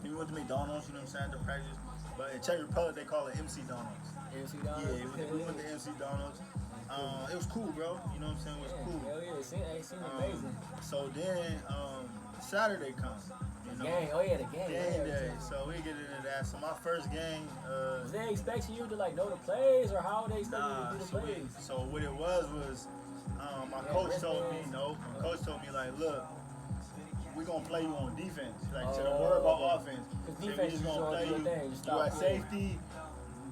We went to McDonald's, you know what I'm saying, to practice. But in Czech Republic, they call it MC Donald's. MC Donald's? Yeah, we went to MC Donald's. It was cool, bro. You know what I'm saying? It was cool. Hell yeah, it seemed amazing. So then Saturday comes. The game day. So we get into that. So my first game. Was they expecting you to know the plays, or how they expecting you to do the plays? So what it was my coach told me, my coach told me look, we're gonna play you on defense. So don't worry about offense. Because defense is gonna play you. You at safety.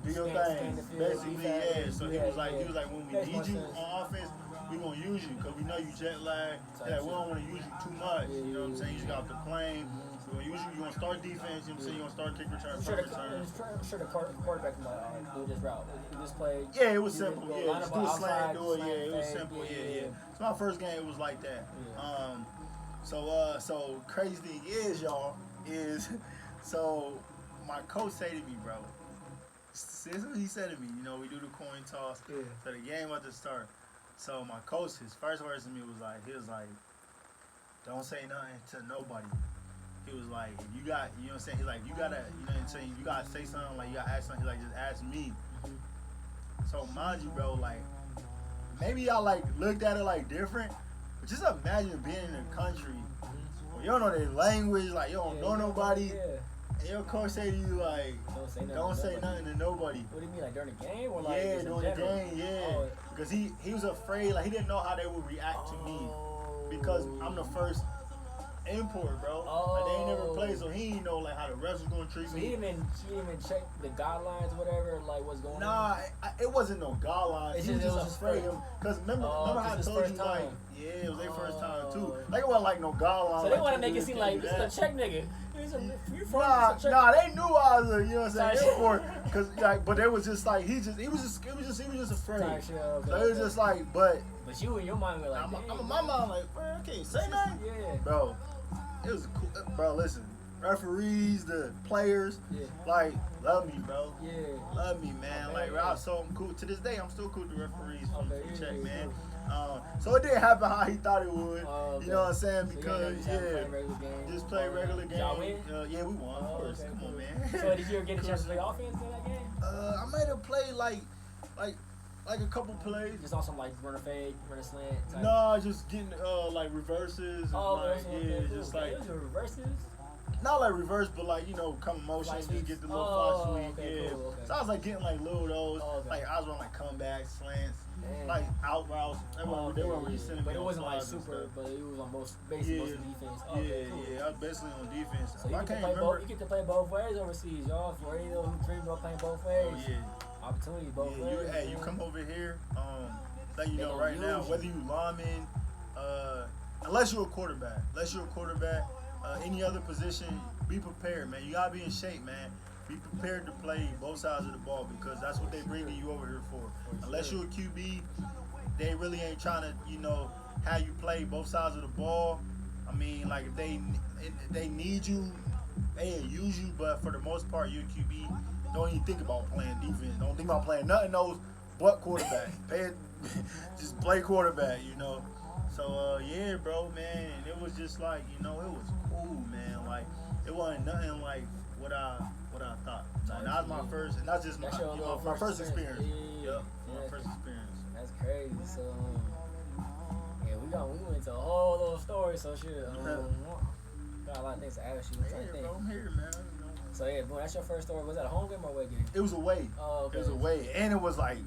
Do your thing. Basically, yeah. So he was like, when we need you on offense, we gonna use you because we know you jet lag. We don't want to use you too much. You know what I'm saying? You just got off the plane. We're gonna use you. You gonna start defense. You know what I'm saying? You gonna start kick return, punt return. I'm sure the quarterback was like, do this route, do this play. Yeah, it was simple. Yeah, just do a slant, do it. Yeah, it was simple. Yeah. So my first game was like that. So crazy thing is, y'all, so my coach say to me, bro. This is what he said to me. We do the coin toss. Yeah. So the game about to start. So my coach, his first words to me was don't say nothing to nobody. He was like, you know what I'm saying? He's like, you gotta, you gotta say something, you gotta ask something. He's like, just ask me. So mind you, bro, maybe y'all looked at it different. But just imagine being in a country where you don't know their language, you don't know nobody. Yeah. And your coach say to you don't say nothing to nobody. What do you mean, during the game or during the game, yeah. Because he was afraid, he didn't know how they would react to me because I'm the first import, bro. They ain't never played, so he didn't know how the refs was gonna treat me. He didn't even check the guidelines, whatever, what's going on. It wasn't no guidelines. He was just afraid of him. Because remember how I told you it was their first time too. It wasn't no guidelines. So they want to make it seem like this is a Czech nigga. Nah, they knew I was a, import. Cause but it was just he was just afraid. So it was just but you in your mind were I'm in my mind bro, I can't say nothing. Yeah. Bro, it was cool. Bro, listen, referees, the players, love me, bro. Yeah. Love me, man. I'm so cool. To this day, I'm still cool with the referees from Czech, man. So it didn't happen how he thought it would. You know what I'm saying? Because just play regular game. Y'all win? Yeah, we won. Of course. Okay, Come on, cool. man. So did you ever get a chance to play offense in that game? I might have played like a couple plays. Just on some run a fade, run a slant. No, just getting reverses. And just cool. reverses. not like reverse, but like come motion. You get the little fly sweep. Okay, yeah. cool, okay. So I was like getting like little those. Okay. Like I was running like comebacks, slants, Damn. like out routes. They weren't really sending me. But it wasn't like slides and super. stuff. But it was on most basically defense. Okay, cool. I was basically on defense. So you get to play both ways overseas, y'all. For any of those who dream about playing both ways, opportunity both ways. You come over here. Let you know right now, whether you lineman, unless you're a quarterback, any other position, be prepared, man. You gotta be in shape, man. Be prepared to play both sides of the ball because that's what they bringing you over here for. Unless you're a QB, they really ain't trying to, have you play both sides of the ball. I mean, like if they need you, they use you, but for the most part, you're a QB. Don't even think about playing defense. Don't think about playing nothing else but quarterback. Just play quarterback, So yeah, bro, man, it was just like it was cool, man. Like it wasn't nothing like what I thought. Like, that was my first, and that's just my first experience. Yep, my first experience. That's crazy. So yeah, we went into a whole little story. So shit, got a lot of things to ask you. I'm here, man. So yeah, boy, that's your first story. Was that a home game or away game? It was away. Oh, okay. It was away, and it was like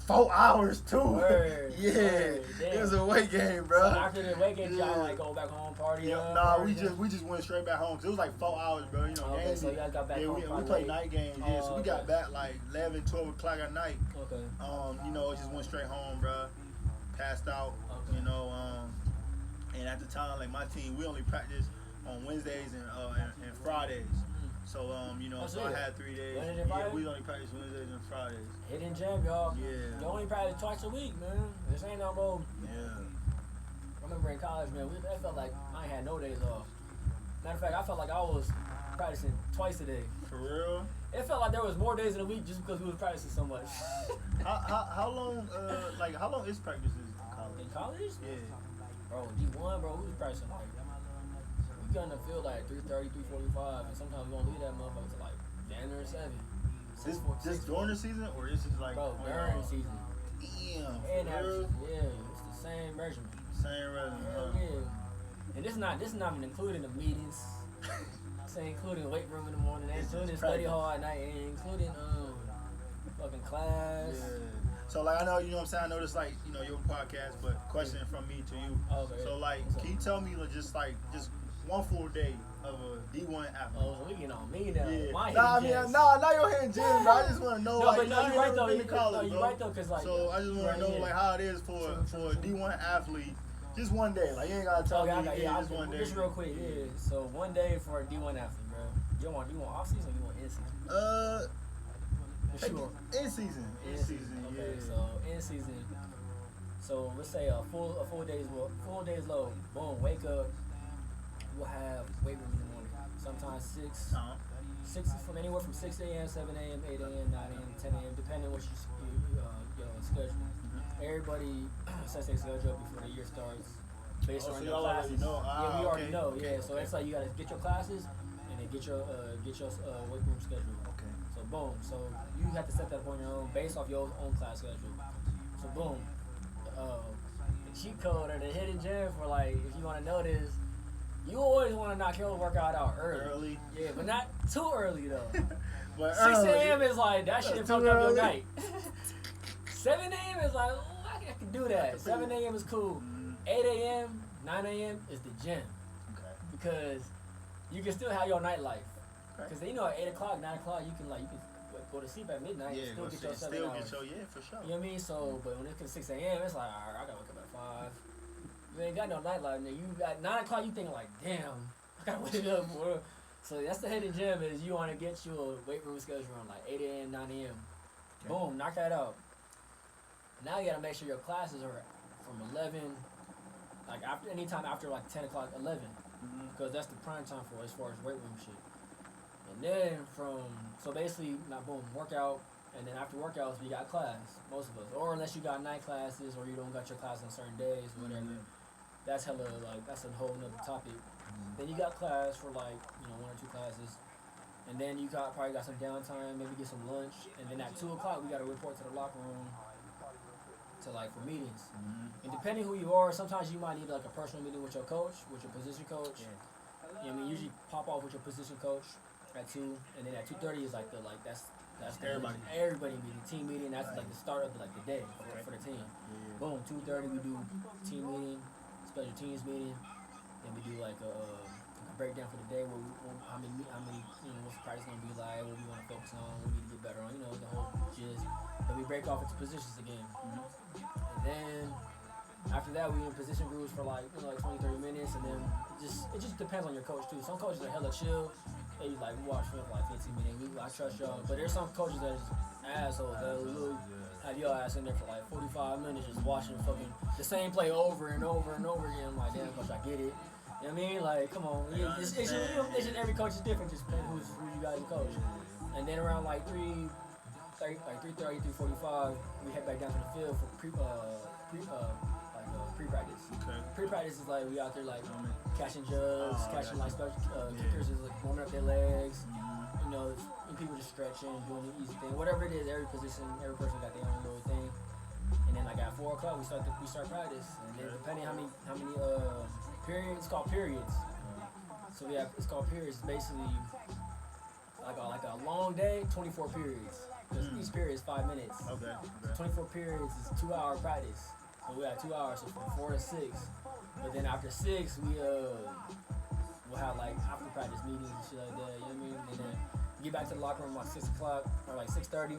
4 hours too. Word, yeah, it was a away game, bro. So after the away game, y'all like go back home party? Nah, we just went straight back home. Cause it was like 4 hours, bro. Okay, games. So y'all got back home. We played night games. So we got back like 11, 12 o'clock at night. Okay. Just went straight home, bro. Passed out. Okay. And at the time, like my team, we only practiced on Wednesdays and Fridays. So so I had 3 days. We only practice Wednesdays and Fridays. Hidden Gem, y'all. Yeah. You only practice twice a week, man. This ain't no more. Yeah. I remember in college, man, I felt like I ain't had no days off. Matter of fact, I felt like I was practicing twice a day. For real? It felt like there was more days in a week just because we was practicing so much. How long? How long is practices in college? In college? Yeah. Bro, D1, bro, we was practicing like we got in the field like 3:30, 3:45, and sometimes we gonna leave that motherfucker to like damn near 7. This during the season, or this is like during the season? Damn. And it's the same regimen. Same regimen. Yeah. And this is not even including the meetings. This ain't including weight room in the morning. Ain't including study hall at night. Ain't including fucking class. Yeah. So like I know what I'm saying. I know this like your podcast, but question from me to you. Okay. So like, can you tell me just one full day of a D1 athlete? Oh, so we getting on me now. Yeah. Not your hidden gem, bro. I just want to know. No, but no, you're right though. You're right though, cause like. So I just want to know like how it is for a D1 athlete. Just one day. Like you ain't gotta tell me. Just one day. Just real quick. Yeah. So one day for a D1 athlete, bro. You want off season or you want in season? Sure. In season. Okay. Yeah. So in season. So let's say a full day's load. Boom. Wake up. We'll have weight room in the morning. Sometimes 6. 6 from anywhere from 6 a.m., 7 a.m., 8 a.m., 9 a.m., 10 a.m., depending on what your schedule. Everybody sets their schedule up before the year starts based on your classes. Know. We already know. Okay. So it's like you gotta get your classes and then get your weight room schedule. Okay. So boom. So you have to set that up on your own based off your own class schedule. So boom. The cheat code or the hidden gem for like if you want to know this. You always want to knock your workout out early. Yeah, but not too early though. 6 a.m. is like that shit fuck up your night. 7 a.m. is like, I can do that. 7 a.m. is cool. 8 a.m., 9 a.m. is the gym. Okay. Because you can still have your nightlife. Because at 8 o'clock, 9 o'clock, you can go to sleep at midnight and still get your 7 hours. For sure. You know what I mean? So, but when it comes to 6 a.m., it's like, all right, I gotta wake up at 5. You ain't got no nightlife. Now you at 9 o'clock, you think like, damn, I gotta wake up, boy. So that's the hidden gem is you want to get your weight room schedule on like 8 a.m., 9 a.m. Okay. Boom, knock that out. Now you gotta make sure your classes are from 11, like anytime after like 10 o'clock, 11, because that's the prime time for as far as weight room shit. And then so basically, boom, workout, and then after workouts, we got class, most of us, or unless you got night classes or you don't got your class on certain days, whatever. That's that's a whole nother topic. Then you got class for like 1 or 2 classes. And then you probably got some downtime, maybe get some lunch, and then at 2 o'clock we got to report to the locker room for meetings. And depending who you are, sometimes you might need like a personal meeting with your coach, with your position coach. You know what I mean? Usually pop off with your position coach at 2, and then at 2:30 is like that's everybody meeting, team meeting. That's like the start of the day for the team. Yeah. Boom, 2:30 we do team meeting, special teams meeting. Then we do like a breakdown for the day, how many what's the price gonna be like, what we want to focus on, what we need to get better on, the whole gist. Then we break off into positions again. And then after that we in position groups for like 20-30 minutes, and then it just depends on your coach too. Some coaches are hella chill. They like we watch film for like 15 minutes. I trust y'all, but there's some coaches that are just assholes. They'll literally have your ass in there for like 45 minutes just watching fucking the same play over and over and over again. I'm like, damn, coach, I get it. You know what I mean? Like, come on. It's just every coach is different, just depending who you guys coach. And then around like 3:30, 3:45, we head back down to the field for pre-practice. Okay. Pre-practice is like we out there like catching jugs, catching like special kickers is like warming up their legs. And people just stretching, doing the easy thing, whatever it is. Every position, every person got their own little thing. And then like at 4 o'clock we start practice. And then depending how many periods, it's called periods. So it's called periods. Basically like a long day, 24 periods. Because each period is 5 minutes. Okay. 24 periods is 2-hour practice. So we got 2 hours, so from 4 to 6. But then after 6, we'll have like after practice meetings and shit like that. You know what I mean? And then get back to the locker room like 6 o'clock or like 6:30.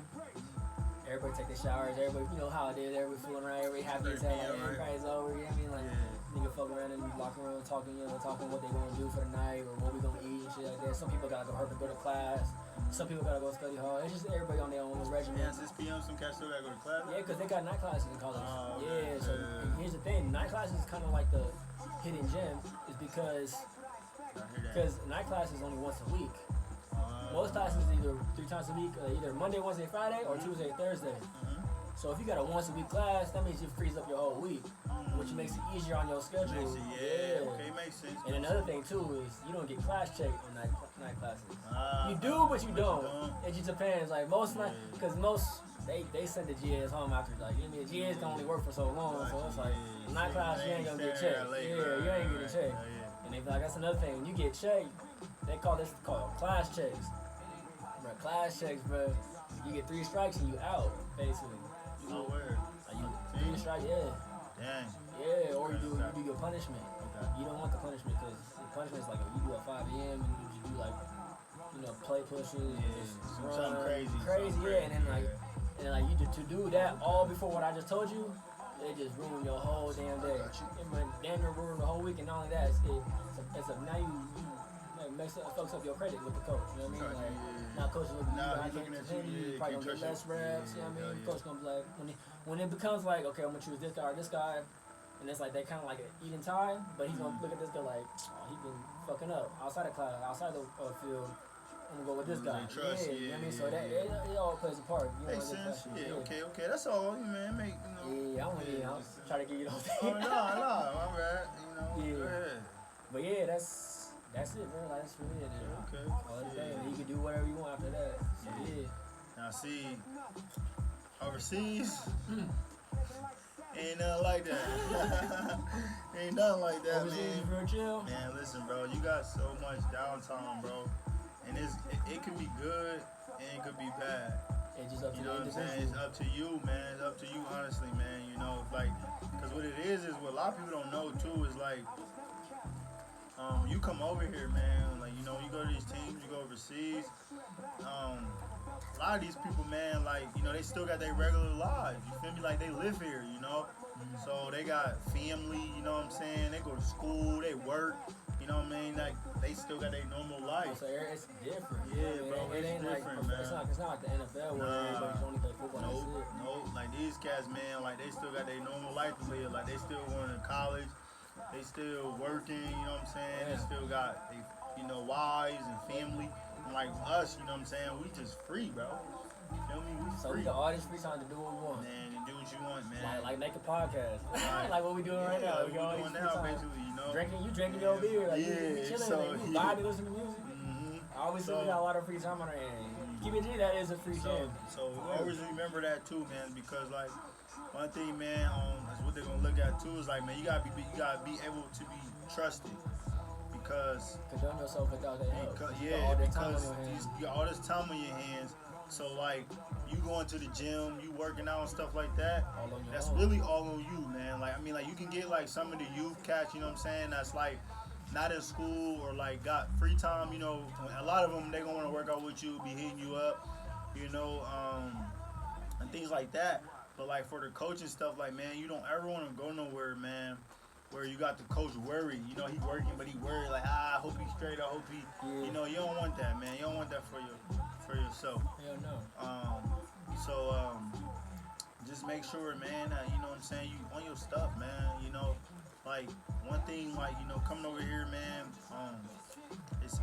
Everybody take their showers. Everybody, how it is. Everybody fooling around. Everybody happy as hell. Everybody's over. You know what I mean? Like nigga fuck around in the locker room talking what they gonna do for the night or what we gonna eat and shit like that. Some people gotta go to class. Some people gotta go study hard. It's just everybody on their own regimen. Yeah, 6 p.m. Some cats still gotta go to class. Yeah, because they got night classes in college. Okay. So here's the thing: night classes is kind of like the hidden gem, is because night class is only once a week. Most classes either 3 times a week, either Monday, Wednesday, Friday, or Tuesday, Thursday. So if you got a once a week class, that means it frees up your whole week, which makes it easier on your schedule. Okay, makes sense. And another thing too is you don't get class check on night classes. You do, but you don't. It just depends. Like because most they send the GS home after the GS can only work for so long, so it's like night class you ain't gonna get checked. You ain't getting checked. And they like that's another thing. When you get checked, they call class checks. Bro, class checks, bro. You get 3 strikes and you out, basically. Word. You 3 strikes, yeah. Dang. Yeah, or you do your punishment. Okay. You don't want the punishment because the punishment is like if you do at 5 a.m. and you do like play pushes, something crazy, yeah, and then you to do that all before what I just told you, it just ruined your whole damn day. It damn near ruined the whole week, and not only that, now you fucks up your credit with the coach. You know what I mean? Now coach looking at you, you probably gonna get less reps. You know what I mean? Coach gonna be like when it becomes like okay, I'm gonna choose this guy or this guy. And it's like they kind of like an even time, but he's gonna look at this guy like, oh, he been fucking up outside of class, outside the field. I'm gonna go with this guy. You know what I mean? So that it all plays a part. Makes sense. Okay. That's all, man. Yeah, I'm trying to get you the whole thing. Oh, no, my bad. Go ahead. But yeah, that's it, bro. Like, that's really it. Okay. All the day. You can do whatever you want after that. So yeah. Now see, overseas. Ain't nothing like that. Ain't nothing like that, man. Real chill. Man, listen, bro. You got so much downtime, bro. And it can be good and it could be bad. It's just up to you know what I'm saying? It's up to you, man. It's up to you, honestly, man. Because what it is what a lot of people don't know, too, is you come over here, man. You go to these teams, you go overseas. A lot of these people, man, they still got their regular lives. You feel me? Like, they live here, So they got family, you know what I'm saying? They go to school, they work, you know what I mean? Like, they still got their normal life. So it's different. Yeah, bro, it ain't different, man. It's not like the NFL where everybody only play football. Nope. Like, these cats, man, they still got their normal life to live. Like, they still going to college. They still working, you know what I'm saying? Yeah. They still got, wives and family. And like us, you know what I'm saying? We just free, bro. You feel me? We free. So we got all this free time to do what we want. Man, you do what you want, man. Like make a podcast. Right. Like what we doing right now. Like we doing now, basically, Drinking your beer. Like, you chilling, so, you vibing, listening to music. I always say we got a lot of free time on our hand. Keep it G, that is a free time. So always remember that too, man, because one thing, man, is what they're gonna look at too is man, you gotta be able to be trusted. because condone yourself without that help. You got all this time on your hands. So like you going to the gym, you working out and stuff like that. That's really all on you, man. Like I mean, like you can get like some of the youth cats, you know what I'm saying? That's like not in school or like got free time. You know, a lot of them they gonna want to work out with you, be hitting you up, you know, and things like that. But like for the coaching stuff, like man, you don't ever want to go nowhere, man, where you got the coach worried. You know, he working, but he worried like, I hope he's straight. I hope he, you know, you don't want that, man. You don't want that for yourself. Hell no. Just make sure, man, you know what I'm saying, you on your stuff, man. You know, like one thing, like you know, coming over here, man. It's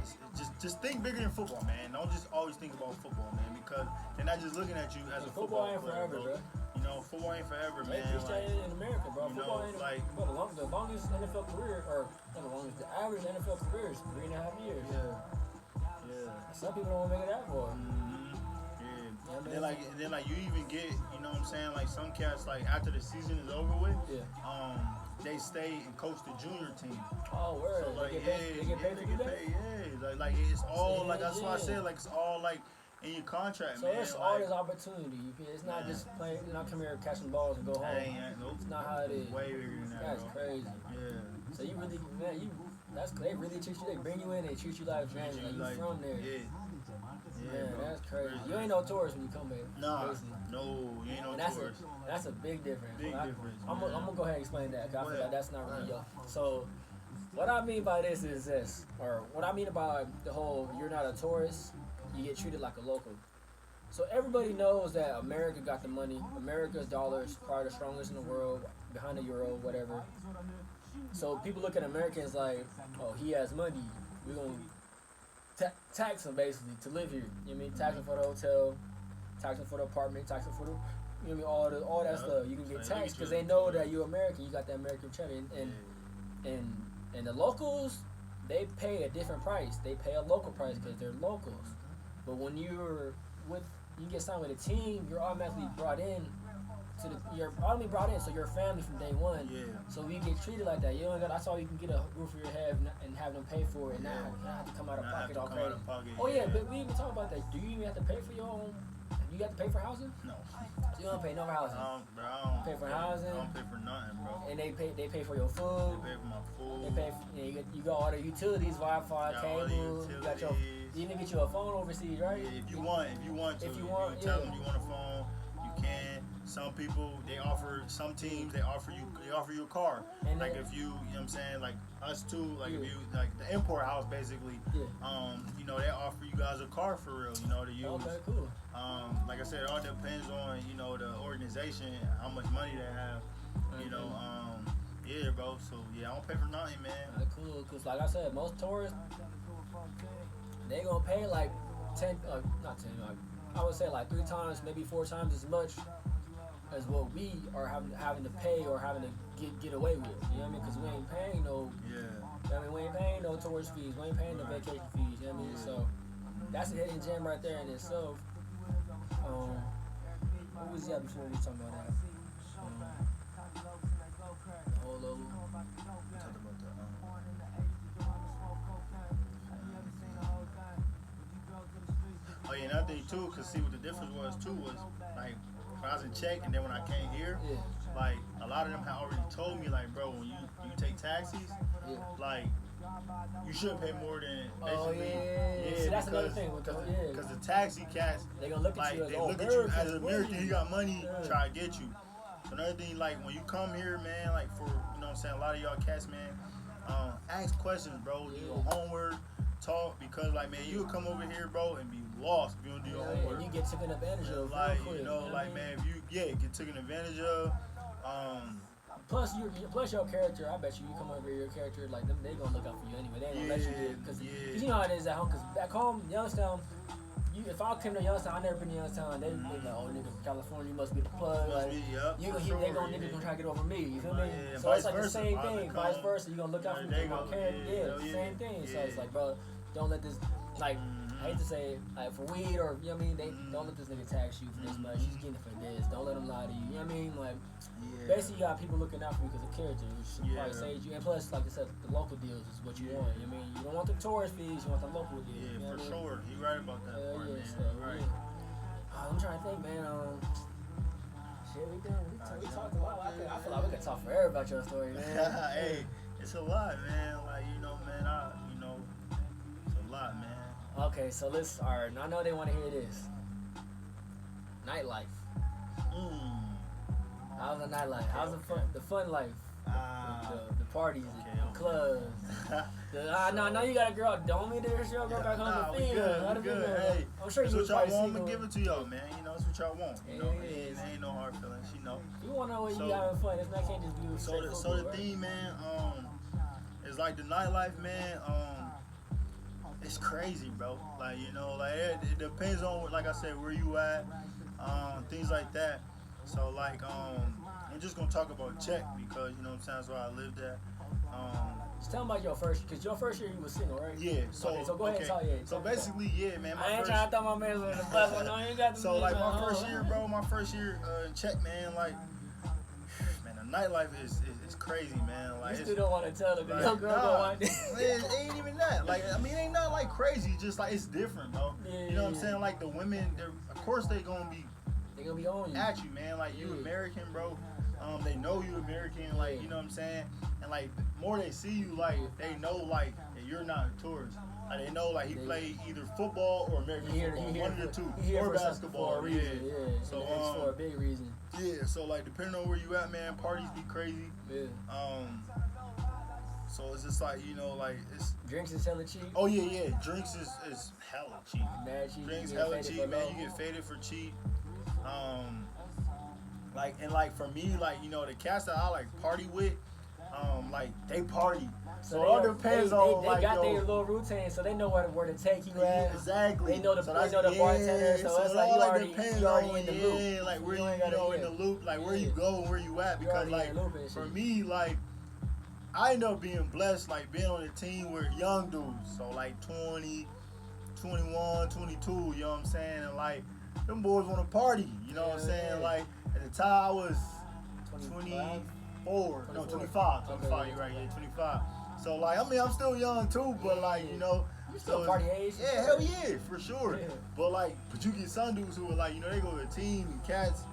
just think bigger than football, man. Don't just always think about football, man, because they're not just looking at you as a football ain't player, forever, bro. You know, football ain't forever, man. They like, in America, bro. Football ain't like the longest NFL career, or not the longest, the average NFL career is 3.5 years. Yeah. Some people don't want to make it that far. And then like you even get, you know what I'm saying, like some cats like after the season is over with, they stay and coach the junior team. Oh, word. So like they get paid to do that? Like it's all like that's why I said like it's all like in your contract, so man. So it's all this opportunity. It's not just playing, you're not coming here catching balls and go home. Nope. It's not how it is. Way bigger than that. That's bro. crazy. Yeah. So you really, man, they really treat you. They bring you in. They treat you like family. Like you from there. Man, bro. That's crazy. You ain't no tourist when you come back. Nah, basically. no, you ain't no tourist. That's a big difference. I'm man. gonna go ahead and explain that, because I feel like that's not really yo. So, what I mean by this is this, or what I mean about the whole you're not a tourist, you get treated like a local. So everybody knows that America got the money. America's dollar is probably the strongest in the world, behind the euro, whatever. So people look at Americans like, oh, he has money. We're gonna tax him basically to live here. You know what I mean? Tax him for the hotel, tax him for the apartment, tax him for the, you know what I mean? All that stuff. You can get taxed because they know that you're American. You got that American cheddar, and the locals, they pay a different price. They pay a local price because they're locals. But when you get signed with a team, you're automatically brought in. You're automatically brought in, so you're a family from day one. Yeah. So we get treated like that. You don't got. That's all you can get a roof over your head and have them pay for it, and not have to come out of pocket all crazy. Oh yeah, but we even talk about that. Do you even have to pay for your own? You got to pay for housing? No. So you don't pay no housing. Bro, I don't pay for housing. I don't pay for nothing, bro. And they pay for your food. They pay for my food. They pay for, you got all the utilities, Wi-Fi, cable. You got you even get you a phone overseas, right? Yeah, if you want to. If you tell them you want a phone, you can. Some people some teams they offer you a car. And like if you know what I'm saying, like us too, like if you like the import house basically, you know, they offer you guys a car for real, you know, to use. Okay, cool. Like I said, it all depends on, you know, the organization, how much money they have, you know, yeah, bro. So yeah, I don't pay for nothing, man. Cool, cause like I said, most tourists they gonna pay like 10, not 10, like I would say like 3 times, maybe 4 times as much as what we are having to pay or having to get away with. You know what I mean? Because we ain't paying no. Yeah. You know what I mean? We ain't paying no tourist fees. We ain't paying no vacation fees. You know what I mean? So that's a hidden gem right there in itself. What was that before we talking about that? The whole logo. Oh yeah, another thing too, cause see what the difference was too was like when I was in Czech and then when I came here, like a lot of them had already told me like, bro, when you take taxis, like you should pay more than basically. See, that's another thing with because the taxi cats they gonna look at you as look at you as an American, he got money, try to get you. So another thing, like when you come here, man, like for you know what I'm saying, a lot of y'all cats, man, ask questions, bro. Do your homework. Talk, because like man, you would come over here, bro, and be lost if you don't do your homework. And you get taken advantage of, like quick, you know, like man, if you get taken advantage of. Plus your character. I bet you come over here, your character like them, they gonna look out for you anyway. They ain't gonna let you do it because you know how it is at home. Because back home, Youngstown, if I came to Youngstown, I never been to Youngstown. They be like, oh nigga from California, you must be the plug. Like, they gonna try to get over me. You feel me? So it's like the same thing. Vice versa, you gonna look out for me. Same thing. So it's like, bro, don't let this like, I hate to say it, like for weed or, you know what I mean, they don't let this nigga tax you for this much. He's getting it for this. Don't let him lie to you. You know what I mean? Like, basically, you got people looking out for you because of character, which probably saves you. And plus, like I said, the local deals is what you want. You know what I mean? You don't want the tourist fees, you want the local deals. Yeah, you know for what I mean? sure. You right about that part, man. So, Right. I'm trying to think, man. Shit, we talked a lot. I feel like we could talk forever about your story, man. Hey, it's a lot, man. Like, you know, man, it's a lot, man. Okay, so let's, alright, I know they want to hear this. Nightlife. How's the nightlife? How's the fun life? The parties, the clubs. I know you got a girl. Don't mean to your girl back home. We good. Hey, I'm sure that's you what y'all want. I'm single. gonna give it to y'all, man. You know, that's what y'all want. You know, It ain't no hard feelings. You know. You want to know when you having fun. It's not can't just be So the thing, man, is like the nightlife, man. It's crazy, bro. Like, you know, like it depends on, like I said, where you at, things like that. So like, I'm just gonna talk about Czech because, you know what I'm saying, that's where I lived at. Just tell them about your first, because your first year you was single, right? Yeah. So go ahead and talk. Yeah. So basically, yeah, man. I ain't trying to throw my man on the bus. I know you got the. So like my first year, bro. My first year in Czech, man. Like, man, the nightlife is crazy, man. Like, you still don't want to tell them, like, your girl don't want it ain't even that. Like, I mean, it ain't not like crazy. Just like it's different, bro. Yeah, you know what I'm saying? Like the women, of course they gonna be on you. at you, man. Like you American, bro. They know you American. Like, you know what I'm saying? And like the more they see you, like they know like that you're not a tourist. Like they know like he played either football or American football, one of the two, or basketball. For a reason, yeah. So it's for a big reason. Yeah. So like depending on where you at, man, parties be crazy. Yeah. So it's just like, you know, like it's drinks is hella cheap. Oh yeah. Drinks is hella cheap. Mad cheap. Drinks hella cheap, man. You get faded for cheap. Like for me, like, you know, the cats that I like party with, like they party. So it all depends on they like got their little routine, so they know where to take you at. Exactly. They know the bartender, so it's like you already in the loop. Yeah, like where you know in the loop, like where you go and where you at. Because like for me, like I end up being blessed, like being on a team with young dudes, so like 20, 21, 22. You know what I'm saying? And like them boys want to party. You know what I'm saying? Like at the time I was 24, no 25. 25, you're right, yeah, 25. So like, I mean, I'm still young too, but like, you know, you still party age. Yeah, hell yeah, for sure. Yeah. But you get some dudes who are like, you know, they go to a team and cats,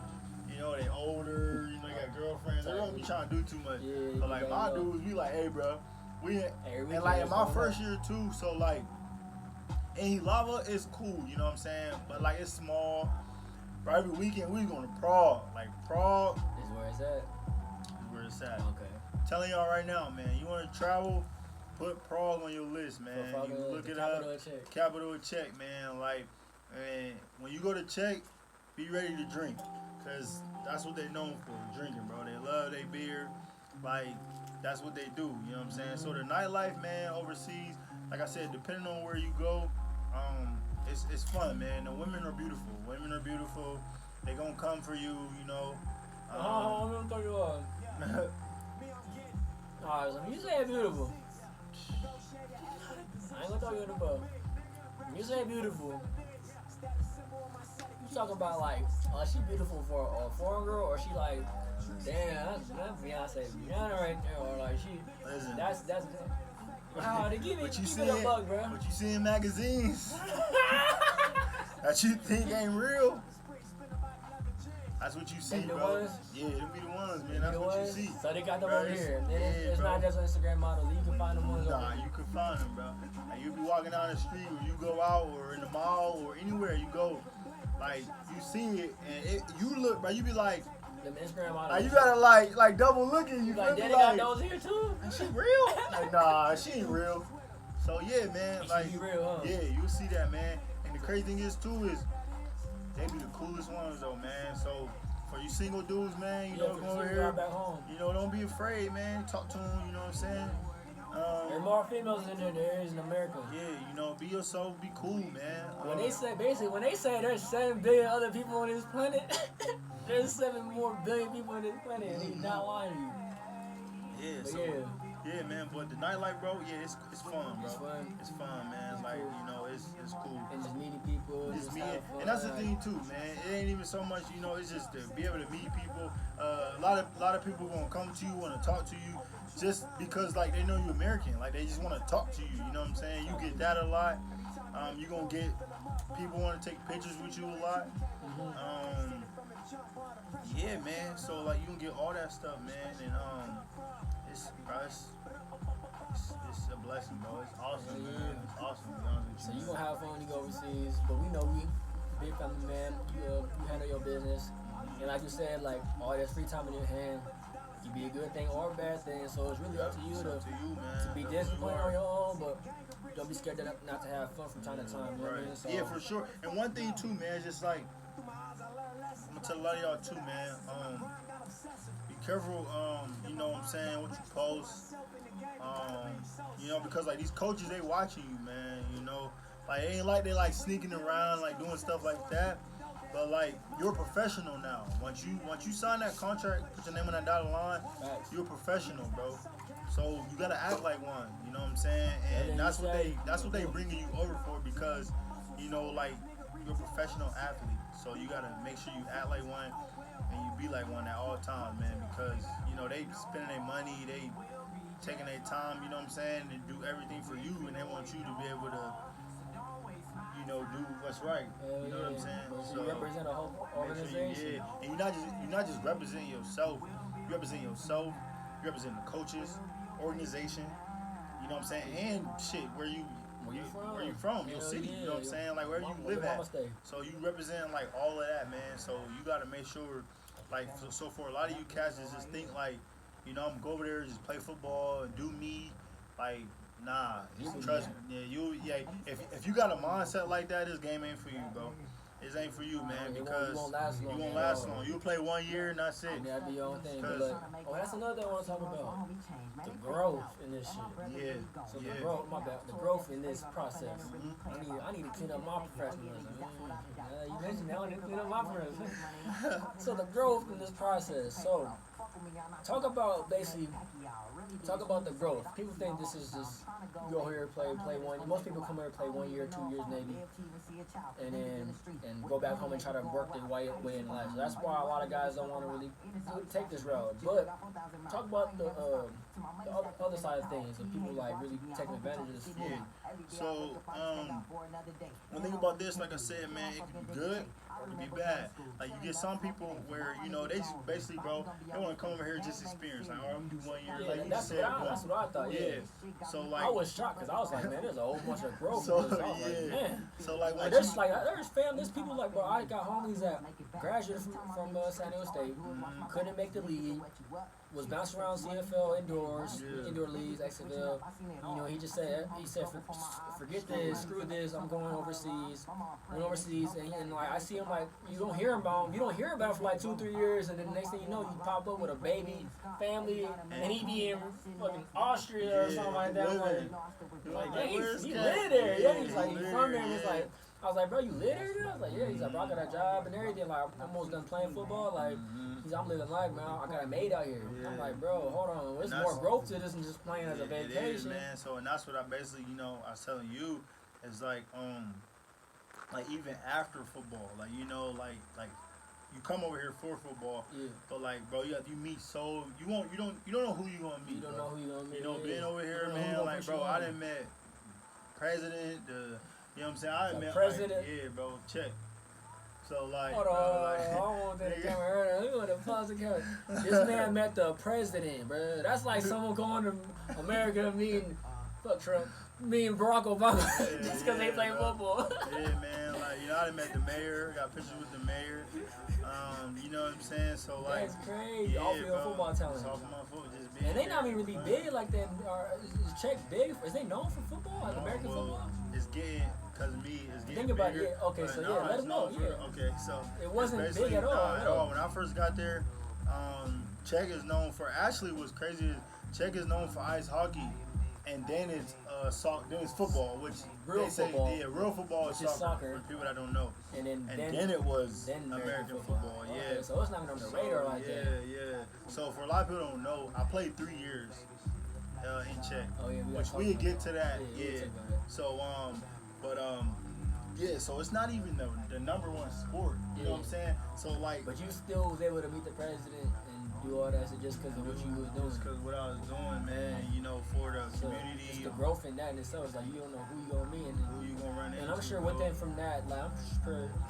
you know, they older, you know, they got girlfriends. They don't be trying to do too much. Yeah, but like my dudes, we like, hey, bro, and like in my first year too. So like, in Lava is cool, you know what I'm saying? But like it's small. But every weekend we going to Prague. Like Prague is where it's at. Is where it's at. Okay. Telling y'all right now, man, you want to travel, put Prague on your list, man. You look it up. Capital of Czech, man. Like, man, when you go to Czech, be ready to drink, cause that's what they known for, drinking, bro. They love their beer, like that's what they do. You know what I'm saying? So the nightlife, man, overseas, like I said, depending on where you go, it's fun, man. The women are beautiful. Women are beautiful. They gonna come for you, you know. I'm gonna throw you off. Alright, so you say beautiful. I ain't gonna throw you in the boat. You say beautiful. You talking about like, she beautiful for a foreign girl, or she like, damn, that's Beyonce, Rihanna right there, or like she, listen, that's. To give it a buck, bro. What you see in magazines that you think ain't real, that's what you see, bro. Yeah, it'll be the ones, man. That's what you see. So they got them over here. It's not just Instagram models. You can find them ones over here. You can find them, bro. Like, you be walking down the street, or you go out, or in the mall, or anywhere you go, like you see it, and you look, bro. You be like, them Instagram models. Like, you gotta like double looking. You like, Daddy got those here too. Is she real? Like, nah, she ain't real. So yeah, man. Like, she real, huh? Yeah, you'll see that, man. And the crazy thing is too is they be the coolest ones though, man. So for you single dudes, man, you know, go over here. Back home. You know, don't be afraid, man. Talk to them. You know what I'm saying? There are more females in there is in America. Yeah, you know, be yourself, be cool, man. When they say there's 7 billion other people on this planet, there's 7 more billion people on this planet, and he's not lying to you. Yeah, but so, Yeah, man, but the nightlife, bro, yeah, it's fun, bro. It's fun, man. It's like, you know, it's cool. And just meeting people. Just meeting, and that's the thing too, man. It ain't even so much, you know. It's just to be able to meet people. A lot of people gonna come to you, want to talk to you, just because like they know you're American. Like they just want to talk to you. You know what I'm saying? You get that a lot. You gonna get people want to take pictures with you a lot. Yeah, man. So like you can get all that stuff, man, and it's a blessing, bro. It's awesome, man. It's awesome. So you gonna have fun when you go overseas, but we know we big family man. You handle your business, and like you said, like all that free time in your hand, it be a good thing or a bad thing. So it's really up to you to be disciplined on your own, but don't be scared not to have fun from time to time. You know what I mean? So, yeah, for sure. And one thing too, man, is just like I'm gonna tell a lot of y'all too, man. Be careful. You know what I'm saying? What you post. You know, because like these coaches, they watching you, man. You know, like it ain't like they like sneaking around, like doing stuff like that. But like you're a professional now. Once you sign that contract, put your name on that dotted line, you're a professional, bro. So you gotta act like one. You know what I'm saying? And that's what they bringing you over for, because you know, like you're a professional athlete. So you gotta make sure you act like one and you be like one at all times, man. Because you know they spending their money, they taking their time, you know what I'm saying, to do everything for you, and they want you to be able to, you know, do what's right. You know what I'm saying? So you represent a whole organization. Yeah, and you're not just representing yourself. You represent yourself. You represent the coaches, organization. You know what I'm saying? And shit, where you from, your city. You know what I'm saying? Like wherever you live at. So you represent like all of that, man. So you got to make sure, like, so for a lot of you cats, just think like, you know, I'm gonna go over there, just play football and do me. Like, nah, trust me. Yeah, if you got a mindset like that, this game ain't for you, bro. It ain't for you, man, because you won't last long. You'll play 1 year and that's it. That'd be your own thing. But that's another thing I want to talk about. The growth in this shit. Yeah. So the growth in this process. I need to clean up my professionalism. You mentioned that I need to clean up my professionalism. So the growth in this process. So talk about the growth. People think this is just you go here play one. Most people come here play 1 year, 2 years maybe, and go back home and try to work their way in life. So that's why a lot of guys don't want to really take this route. But talk about the other side of things, and people like really taking advantage of this. Yeah. So one thing about this, like I said, man, it can be good or it can be bad. Like you get some people where, you know, they just basically, bro, they want to come over here and just experience. Like, I'm gonna do 1 year. Yeah, like that's what I thought. Yeah. So like, I was shocked because I was like, man, there's a whole bunch of growth. So I was like, man. So like, there's people like, bro, I got homies that graduated from San Diego State, couldn't make the league, was bouncing around CFL indoor leagues, XFL. You know, he said, forget this, screw this, I'm going overseas. Went overseas, and like I see him like you don't hear about him for like 2-3 years, and then the next thing you know, you pop up with a baby, family, and he be in fucking Austria or something like that. I'm like, yeah, he lived there. Yeah, he's like, he's from there, and he's like. I was like, bro, you live there? I was like, yeah. He's like, bro, I got a job and everything. Like, I'm almost done playing football. Like, I'm living life, man. I got a maid out here. Yeah. I'm like, bro, hold on. There's more growth to this than just playing as a vacation. It is, man. So, and that's what I basically, you know, I was telling you is like even after football, like, you know, like you come over here for football, but like, bro, you meet you don't know who you gonna meet. You don't know who you gonna meet. You know, being over here, man, like, bro, I done met president, you know what I'm saying? I met president. Like, yeah, bro, check. So like, hold on, I don't want that camera. We want to pause the camera. This man met the president, bro. That's like someone going to America meeting Trump, meeting Barack Obama just because they play football. Yeah, man. Like, you know, I done met the mayor. Got pictures with the mayor. You know what I'm saying? So like, that's crazy. Off field football talent. And they not even really big like that. Is Czech big? Is they known for football, like American football? It's getting. Cause me, it's getting think about bigger, it. Okay, so yeah, let us know. Yeah. Okay, so it wasn't big at all. When I first got there, Czech is known for. Actually, what's crazy is Czech is known for ice hockey, and then it's football, which real football. Yeah, real football is soccer. For people that don't know. And then it was American football. Yeah. Okay, so it's not even on the radar like that. Yeah. So for a lot of people who don't know, I played 3 years in check. Oh yeah, which we'll get to that. Yeah. So yeah. So it's not even the number one sport. You know what I'm saying? So like. But you still was able to meet the president and do all that shit just because of what you was doing. Just because what I was doing, man. You know, for the community. It's the growth in that in itself. It's like you don't know who you gonna meet and who you gonna run into. And I'm sure within from that, like I'm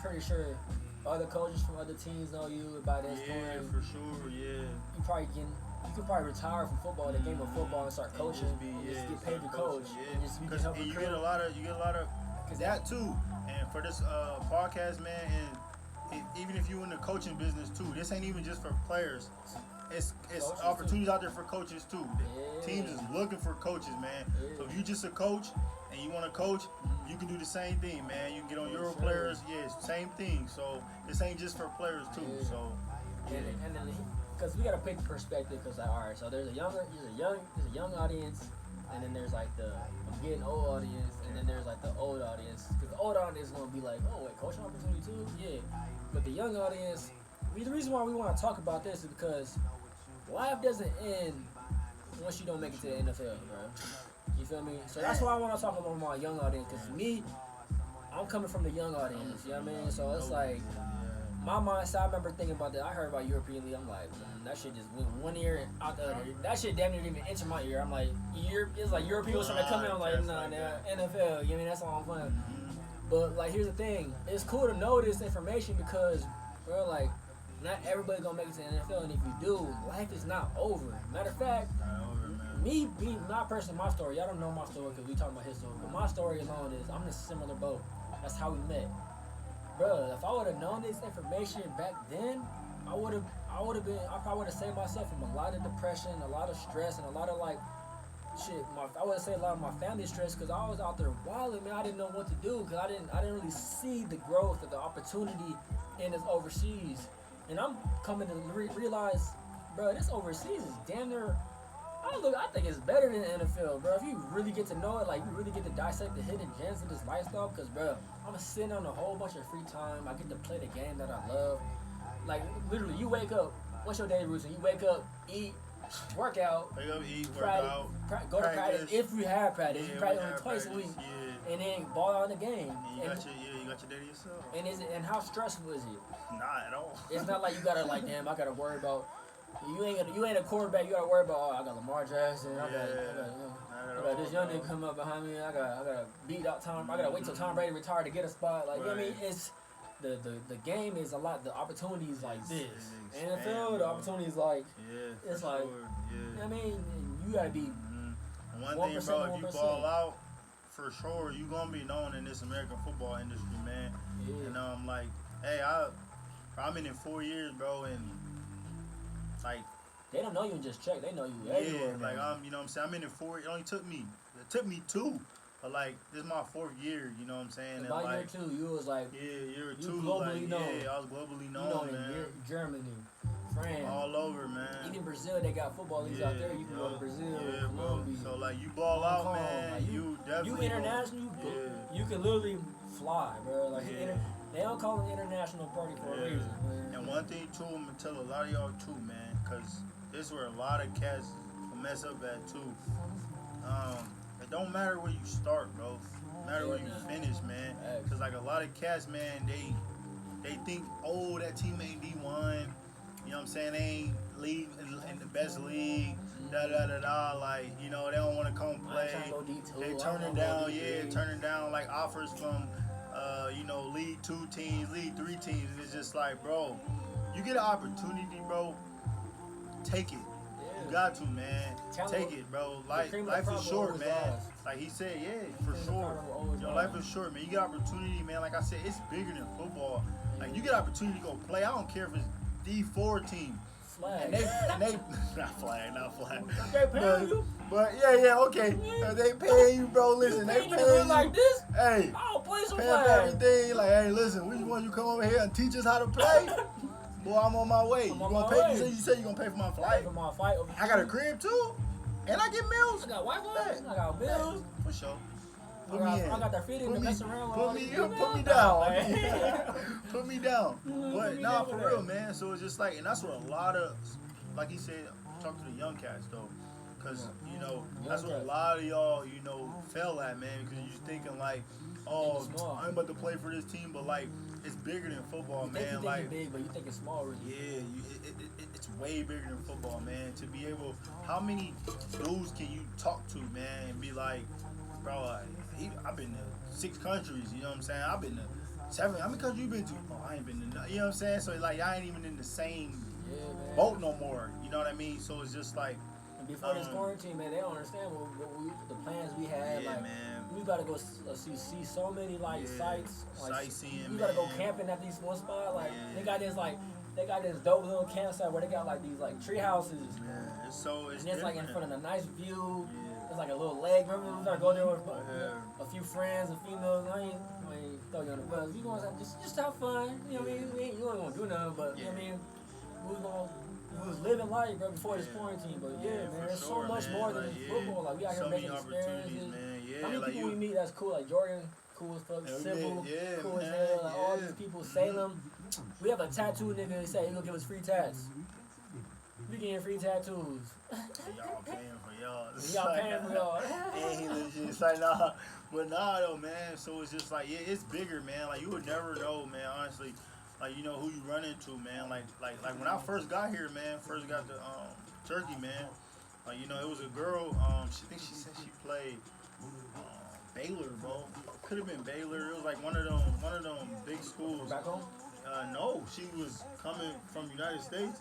pretty sure other coaches from other teams know you by this point. Yeah, for sure. Yeah. You could probably retire from football, the game of football, and start coaching. And just get paid to coach. Yeah. And just help you get a lot of that too. And for this podcast, man, and even if you in the coaching business too, this ain't even just for players. It's opportunities out there for coaches too. Yeah. Teams is looking for coaches, man. Yeah. So if you just a coach and you want to coach, you can do the same thing, man. You can get on Euro players, same thing. So this ain't just for players too. Yeah. So and then because we gotta pick the perspective, because like, all right, so there's a young audience, and then there's like the I'm getting old audience, and then there's like the old audience. Because the old audience is gonna be like, oh wait, coaching opportunity too, yeah. But the young audience, the reason why we want to talk about this is because life doesn't end once you don't make it to the NFL, bro. You feel me? So that's why I want to talk about my young audience, because me, I'm coming from the young audience, you know what I mean? So it's like, my mindset, I remember thinking about that. I heard about European League. I'm like, that shit just went one ear and out the other. That shit damn near didn't even enter my ear. I'm like, it's like European was trying to come in. I'm like, nah, NFL. You know, that's all I'm playing. But like, here's the thing. It's cool to know this information because, bro, like, not everybody gonna make it to the NFL, and if you do, life is not over. Matter of fact, me being my person, my story. Y'all don't know my story because we talking about his story. But my story alone is I'm in a similar boat. That's how we met. Bro, if I would have known this information back then, I probably would have saved myself from a lot of depression, a lot of stress, and a lot of like shit. I would have saved a lot of my family stress because I was out there wilding, man. I didn't know what to do because I didn't really see the growth of the opportunity in this overseas. And I'm coming to realize, bro, this overseas is damn near. I think it's better than the NFL, bro. If you really get to know it, like you really get to dissect the hidden gems of this lifestyle, because, bro, I'm sitting on a whole bunch of free time. I get to play the game that I love. Like, literally, you wake up. What's your day routine? You wake up, eat, work out. Wake up, eat, work out. Go to practice if you have practice. Yeah, you practice only twice a week. Yeah. And then ball out in the game. You got your day to yourself. And how stressful is it? Not at all. It's not like you gotta like, damn, I gotta worry about. You ain't a quarterback. You gotta worry about. Oh, I got Lamar Jackson. I got this young nigga come up behind me. I gotta beat out Tom. I gotta wait till Tom Brady retire to get a spot. Like, you know what I mean, it's the game is a lot. The opportunities like this. NFL, the opportunities like it's like. You know what I mean, you gotta be. One thing, bro, if you ball out, for sure, you gonna be known in this American football industry, man. Yeah. And like, hey, I'm in it 4 years, bro, and like they don't know you in just check. They know you everywhere. Yeah, like you know what I'm saying. I'm in it 4. It only took me 2, but like this is my 4th year. You know what I'm saying. And by like year 2, you was like year 2, globally known. Yeah, I was globally known, you know, man. In Germany, France, all over, man. Even Brazil, they got football leagues out there. You can go to Brazil, Colombia. So like you ball out, man. Like, you definitely. You international. You can literally fly, bro. Like they don't call it international party for a reason. Man. And one thing too, I'm gonna tell a lot of y'all too, man, because this is where a lot of cats mess up at too. It don't matter where you start, bro. It matter where you finish, man. Because like a lot of cats, man, they think, oh, that team ain't D1. You know what I'm saying? They ain't league in the best league. Like, you know, they don't want to come play. They turning down like offers from you know, League 2 teams, League 3 teams, and it's just like, bro, you get an opportunity, bro, take it. You got to, man. Take it, bro. Life is short, man. Like he said, for sure. Your life is short, man. You get opportunity, man. Like I said, it's bigger than football. Like you get opportunity to go play. I don't care if it's D4 team. Flag. And they not flag. They paying you. But okay. They pay you, bro. Listen, they pay you like this. Hey, I'll play some pay flag. Everything. Like, hey, listen, we just want you to come over here and teach us how to play. Boy, I'm on my way. You gonna pay? You said you gonna pay for my flight. For my flight. I got a crib too, and I get meals. I got Wi-Fi. I got bills. For sure. I got that feeding to mess around with. Put me down. Put me down. But nah, for real, man. So it's just like, and that's what a lot of, like he said, talk to the young cats though. Because, you know, that's what a lot of y'all, you know, fell at, man. Because you're thinking, like, oh, I'm about to play for this team, but, like, it's bigger than football, you man. Think like, it's big, but you think it's small, really. Yeah, it's way bigger than football, man. To be able, how many dudes can you talk to, man, and be like, bro, I've been to 6 countries, you know what I'm saying? I've been to 7. How many countries you been to? Oh, I ain't been to none. You know what I'm saying? So, like, I ain't even in the same boat no more. You know what I mean? So it's just like. And before this quarantine, man, they don't understand the plans we had. Yeah, like, man. We gotta go see so many sites. Like, sightseeing. You gotta go camping at these one spot. Like they got this dope little campsite where they got like these like tree houses. Yeah, it's and it's like in front of a nice view. Yeah. It's like a little lake. Remember we gotta go there with a few friends and females. I ain't throw you on the bus. We gonna just have fun. You know what I mean? You ain't gonna do nothing, but you know what I mean? We was living life, bro, before this quarantine. But man, there's so much more than football. Like we out here making experiences. Man. Yeah, how many people we meet that's cool? Like Jordan, cool as fuck. Simple, cool as hell. Like all these people, Salem. We have a tattoo nigga that said he gonna give us free tats. We getting free tattoos. Y'all paying for y'all. Y'all paying for y'all. And he legit. It's like, nah. But nah, though, man. So it's just like, yeah, it's bigger, man. Like, you would never know, man, honestly. Like, you know, who you run into, man. Like when I first got here, man, first got to Turkey, man. Like, you know, it was a girl, she said she played Baylor, bro. Could have been Baylor. It was like one of them big schools. Back home? No, she was coming from the United States.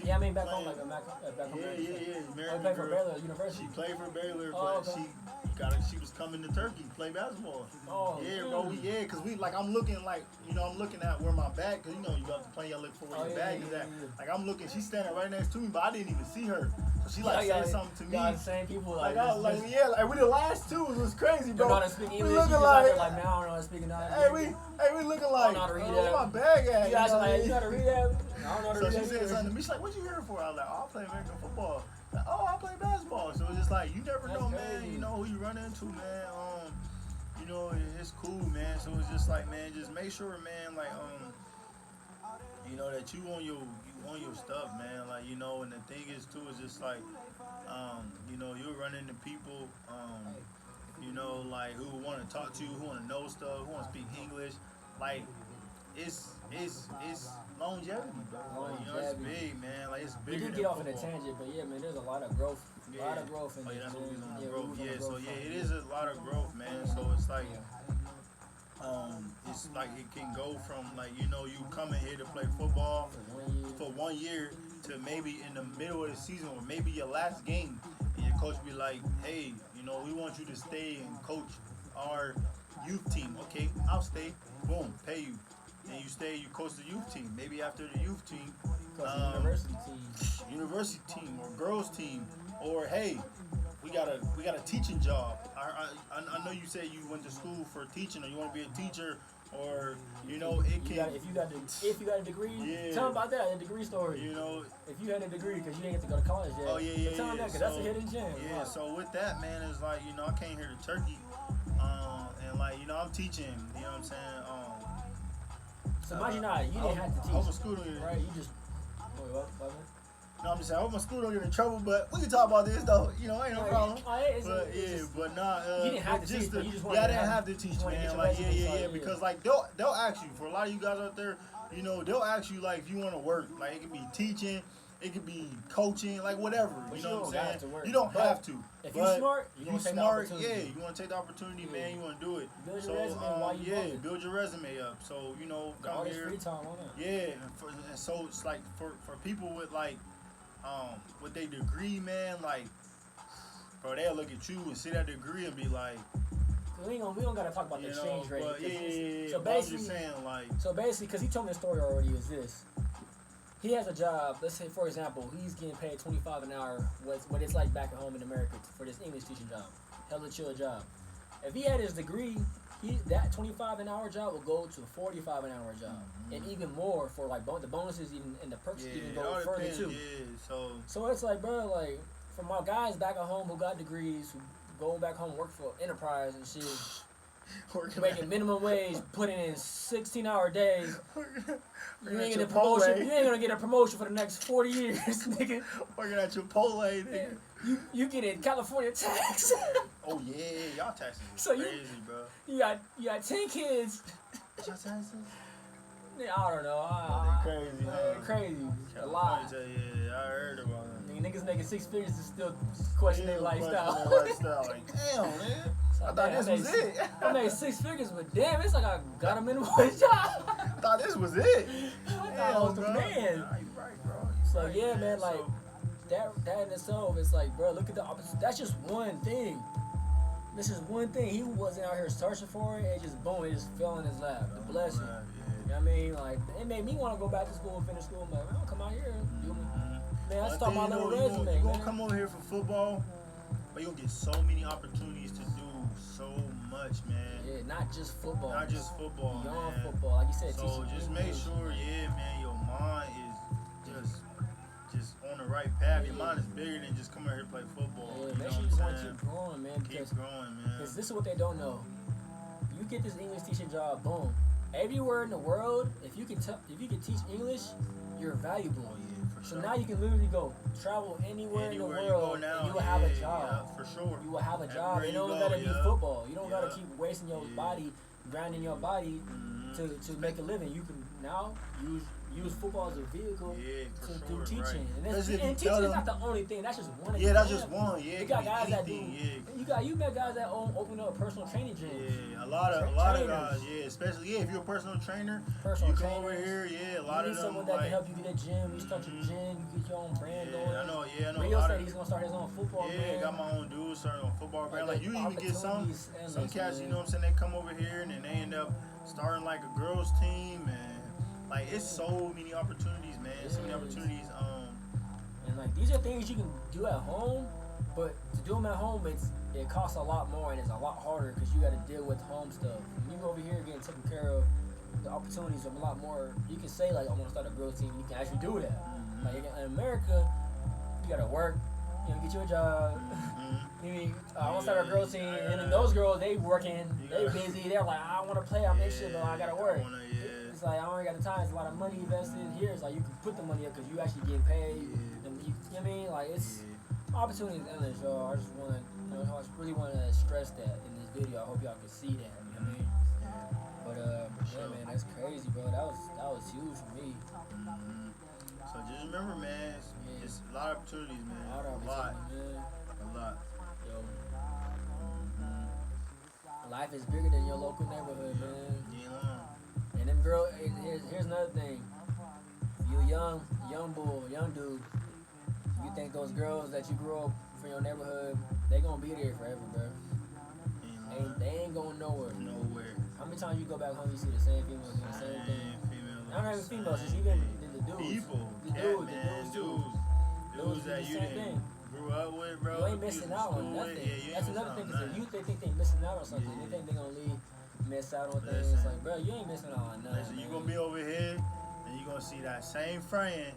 Back home, like back home. Yeah. Played for Baylor University. She played for Baylor, but okay. she was coming to Turkey to play basketball. Oh, yeah, bro. Cause I'm looking at where my bag, cause you know you got to play. You look for where your bag is at. Like I'm looking, she's standing right next to me, but I didn't even see her. So she said something to me. The same people like we the last two was crazy, bro. You know how to speak English. We looking like man, I don't know how to speak English. Hey, we looking like, where my bag at? You guys are like, you gotta read that. I don't know how to read that. So she said something to me. She's like, what you here for? I was like, oh, I play American football. Like, oh, I play basketball. So it's just like, you never know, man. You know who you run into, man. You know, it's cool, man. So it's just like, man, just make sure, man, like, you know, that you on your stuff, man. Like, you know, and the thing is too is just like, you know, you'll run into people, you know, like who want to talk to you, who want to know stuff, who want to speak English. Like, it's longevity, bro. Like, you know, it's big, man. Like, it's bigger. We did get off on a tangent, but yeah, man, there's a lot of growth. A lot of growth in that's this. what we was on the growth. Yeah, so yeah, it is a lot of growth, man. So it's like, it's like it can go from like, you know, you coming here to play football for 1 year to maybe in the middle of the season or maybe your last game, and your coach be like, hey, you know, we want you to stay and coach our youth team. Okay, I'll stay. Boom, pay you. And you stay, you coach the youth team. Maybe after the youth team, university team or girls team, or hey, we got a teaching job. I know you said you went to school for teaching, or you want to be a teacher, or you know it can. If you got a degree, tell them about that, a degree story. You know, if you had a degree because you didn't get to go to college yet. Oh yeah. Tell them that because that's a hidden gem. Yeah. So with that, man, it's like, you know, I came here to Turkey, and like, you know, I'm teaching. You know what I'm saying? So imagine you didn't have to teach. I was a student, right? You just. Wait, what? No, I'm just saying, I hope my school don't get in trouble, but we can talk about this though. You know, ain't no problem. But nah, you didn't have to teach. I didn't have to teach, man. Like, yeah. Because like they'll ask you, for a lot of you guys out there, you know, they'll ask you like if you want to work. Like it could be teaching, it could be coaching, like whatever. But you know what I'm saying? You don't have to. If you're smart, you want to take the opportunity, man. You want to do it. Build your resume while you build your resume up. So you know, come here. Free time on it. Yeah, and so it's like for people with like. With their degree, man, like, bro, they'll look at you and see that degree and be like, we don't gotta talk about the exchange rate. Yeah. So basically, I'm just saying, like, because he told me the story already, is this: he has a job. Let's say, for example, he's getting paid $25 an hour. What it's like back at home in America for this English teaching job, hella chill job. If he had his degree, that $25 an hour job will go to a $45 an hour job, and even more for like the bonuses, even and the perks even go further too. Yeah, so it's like, bro, like for my guys back at home who got degrees, who go back home and work for enterprise and shit, making minimum wage, putting in 16-hour days. You ain't gonna get a promotion for the next 40 years, nigga. Working at Chipotle, nigga. You get in California tax. Oh yeah, y'all taxes So crazy, bro. You got 10 kids. Y'all taxes? I don't know. Crazy, man. Crazy. A lot. Yeah, I heard about it. Niggas making 6 figures is still questioning their lifestyle. Like, damn, man. I thought this was it. I made 6 figures, but damn, it's like I got a minimum wage job. I thought this was it. I thought I was the man. Nah, you right, bro. So yeah, man, like that in itself, it's like, bro, look at the opposite. That's just one thing. This is one thing. He wasn't out here searching for it. It just boom, it just fell in his lap. The blessing. You know what I mean? Like, it made me want to go back to school and finish school. I'm like, I'll come out here. Man, I start my little resume. You're going to come over here for football, but you'll get so many opportunities to do so much, man. Yeah, not just football. Not just football, beyond man. football. Like you said, so just make sure, man, your mind is just on the right path. Your mind is bigger than just coming here to play football. Yeah, you make know sure you what want I'm to keep growing, man. Keep growing, man. Because this is what they don't know. You get this English teaching job, boom. Everywhere in the world, if you can teach English, you're valuable. Oh, yeah, for so sure. now you can literally go travel anywhere in the world, now, and you will have a job. Yeah, for sure. You will have a job. It don't gotta be football. You don't gotta keep wasting your body, grinding your body to make a living. You can now use football as a vehicle to do teaching. Right. And teaching is not the only thing. That's just one. Yeah, that's just one. Yeah, you got guys that do. You met guys that open up personal training gyms. Yeah, a lot of guys. Yeah, especially if you're a personal trainer. You come over here. Yeah, a lot of them. Someone that can help you get a gym. You start your gym. You get your own brand going. I know. Rio said he's gonna start his own football brand. Yeah, got my own dude starting on football brand. Like you even get some cats. You know what I'm saying? They come over here and then they end up starting like a girls team and. Like, it's so many opportunities, man. So many opportunities. And, like, these are things you can do at home, but to do them at home, it costs a lot more and it's a lot harder because you got to deal with home stuff. When you go over here getting taken care of, the opportunities are a lot more. You can say, like, I want to start a girls team, and you can actually do that. Like, in America, you got to work, get you a job. I want to start a girls team, and then those girls, they working, they busy, they're like, I want to play, I'm next shit, but I got to work. It's like, I don't got the time. It's a lot of money invested. Here, it's like you can put the money up because you actually getting paid. And you know what I mean? Like, it's opportunities endless, y'all. I just want to, I just really want to stress that in this video. I hope y'all can see that. You know what I mean? But yeah, man, that's crazy, bro. That was huge for me. So just remember, man, it's a lot of opportunities, man. A lot. Yo. Life is bigger than your local neighborhood, man. And them girls, here's another thing. You young bull, young dude. You think those girls that you grew up from your neighborhood, they gonna be there forever, bro. They ain't going nowhere. How many times you go back home, you see the same females doing the same thing? Not even females, it's even the dudes. Dudes that you didn't grew up with, bro. You ain't missing out on nothing. That's another thing, because the youth, they think they missing out on something. They think they gonna miss out on things. It's like, bro, you ain't missing out on nothing. Listen, you gonna be over here and you gonna see that same friend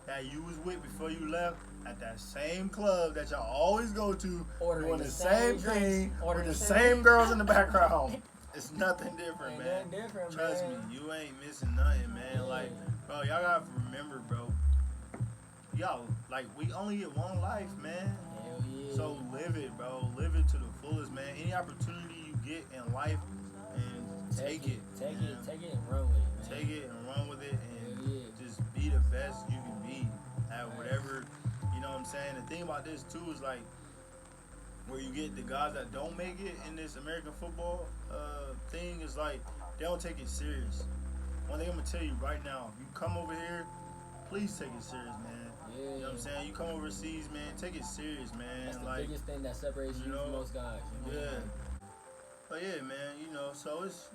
that you was with before you left at that same club that y'all always go to, doing the same thing with the same girls in the background. It's nothing different, man. Trust me, you ain't missing nothing, man. Like, bro, y'all gotta remember, bro. Y'all, like, we only get one life, man. So live it, bro. Live it to the fullest, man. Any opportunity you get in life, and take it and run with it, man. Take it and run with it, and just be the best you can be at whatever. You know what I'm saying? The thing about this too is like where you get the guys that don't make it in this American football thing is like they don't take it serious. One thing I'm gonna tell you right now, if you come over here, please take it serious, man. You know what I'm saying? You come overseas, man, take it serious, man. That's the like, biggest thing that separates you from most guys. But yeah, man, so it's,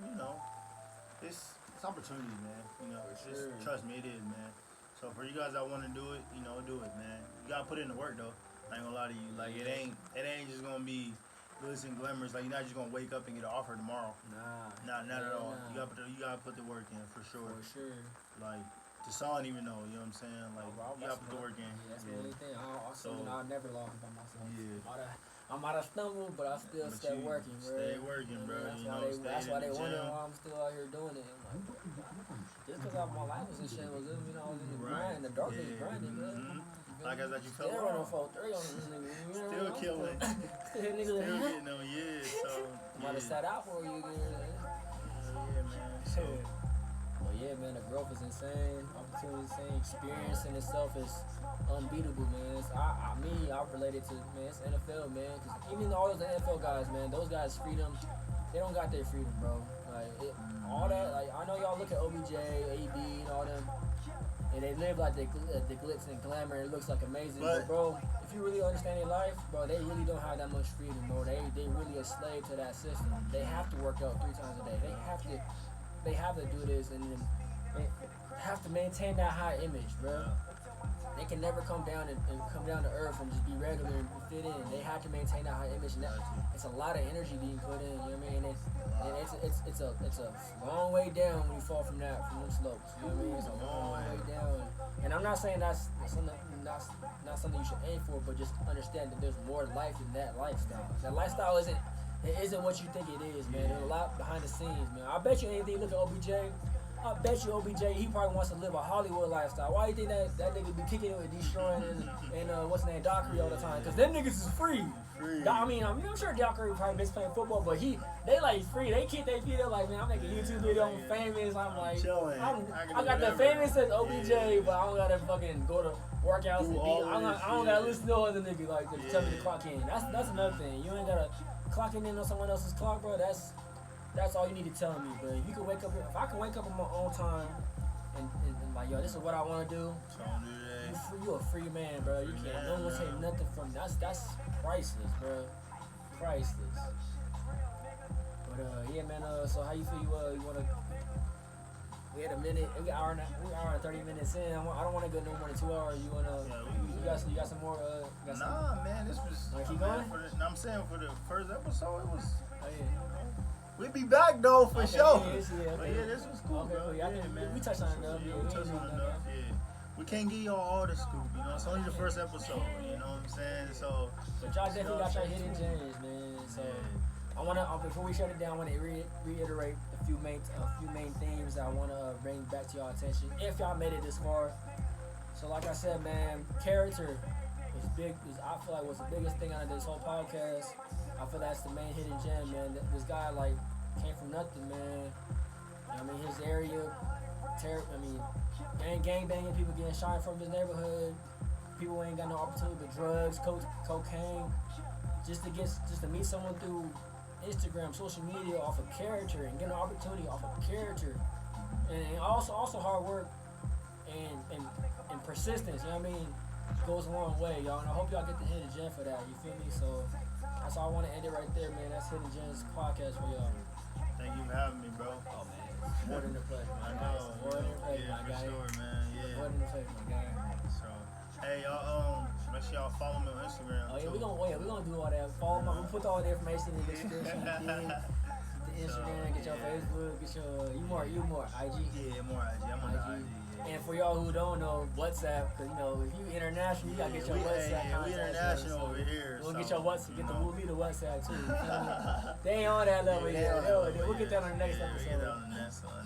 it's opportunities, man. Just trust me, it is, man. So for you guys that want to do it, do it, man. You gotta put in the work though. I ain't gonna lie to you. Like it ain't just gonna be glitz and glamours. Like you're not just gonna wake up and get an offer tomorrow. Not at all. Nah. You gotta put the work in for sure. Like Deshaun even know, you know what I'm saying? Like you gotta put the work in. That's the only thing. I'll never log by myself. I might have stumbled, but I still stay working, bro. Stay working, bro. That's why they wonder why I'm still out here doing it. I'm like, just because my life was in shambles, I was in the grind, the darkness grinding, man. Like I said, you fell still running off. 4-3 on this nigga. Still killing. Still hitting niggas. Still getting them, yeah. So might have sat out for you again. Yeah, man. So. Well, yeah, man, the growth is insane. Opportunity is insane. Experience in itself is unbeatable, man. I related to, man, it's NFL, man. Because even all those NFL guys, man, those guys' freedom, they don't got their freedom, bro. Like, all that, like, I know y'all look at OBJ, AB, and all them, and they live like the glitz and glamour, and it looks like amazing. But, bro, if you really understand their life, bro, they really don't have that much freedom, bro. They really a slave to that system. They have to work out 3 times a day. They have to do this, and they have to maintain that high image, bro. They can never come down and come down to earth and just be regular and fit in. They have to maintain that high image, and it's a lot of energy being put in. You know what I mean? And it's a long way down when you fall from them slopes. You know what I mean? It's a long way down. And I'm not saying that's not something you should aim for, but just understand that there's more life than that lifestyle. That lifestyle isn't what you think it is, man. There's a lot behind the scenes, man. I bet you anything. Look at OBJ. I bet you OBJ, he probably wants to live a Hollywood lifestyle. Why do you think that nigga be kicking it with Destroying and what's his name, Dockery all the time? Because them niggas is free. I mean, I'm sure Dockery probably miss playing football, but they like free. They kick their feet up like, man, I'm making YouTube video, I'm famous. I'm like, I got the famous as OBJ, but I don't gotta fucking go to workouts and I don't gotta listen to other niggas like to tell me to clock in. That's another thing. You ain't gotta clocking in on someone else's clock, bro. That's all you need to tell me, bro. If you can wake up, if I can wake up on my own time and like, yo, this is what I want to do. You a free man, bro. You can't. No one take nothing from you. That's priceless, bro. Priceless. But yeah, man. So how you feel? You wanna? We had a minute. We hour and 30 minutes in. I don't want to go no more than 2 hours. You wanna? You got some more? Nah, man. This was. Wanna keep going? I'm saying for the first episode, it was. Oh yeah. We'll be back though for sure. Yeah, but yeah, this was cool, bro. Yeah, man. We touched on enough. Yeah, we touched on enough. Yeah. We can't give y'all all the scoop, you know. It's only the first episode, you know what I'm saying? So. But y'all definitely got your hidden gems, man. So I wanna before we shut it down, I wanna reiterate a few main themes that I wanna bring back to y'all attention. If y'all made it this far. So like I said, man, character is big. I feel like what's the biggest thing out of this whole podcast. I feel that's the main hidden gem, man. This guy, like, came from nothing, man. I mean, his area, gang banging, people getting shot from his neighborhood. People ain't got no opportunity but drugs, cocaine. Just to meet someone through Instagram, social media, off of character, and get an opportunity off of character. And also hard work and persistence, you know what I mean? Goes a long way, y'all. And I hope y'all get the hidden gem for that, you feel me? So that's all I want to end it right there, man. That's Hidden Gems podcast for y'all. Thank you for having me, bro. Oh, man. More than a pleasure, my guy. More than a pleasure, my guy. Sure, man. Yeah. More than a pleasure, my guy. So, hey, y'all, make sure y'all follow me on Instagram. Oh, yeah, we're gonna do all that. Follow me. We'll put all the information in the description. Get the Instagram, get your Facebook, get your, you more IG? Yeah, more IG. I'm on IG. And for y'all who don't know, WhatsApp, because, you know, if you international, you got to get your WhatsApp contact. We international over here. We'll get your WhatsApp, we'll be the WhatsApp, too. They ain't on that level yet. We'll get that on the next episode. We'll get that on the next one.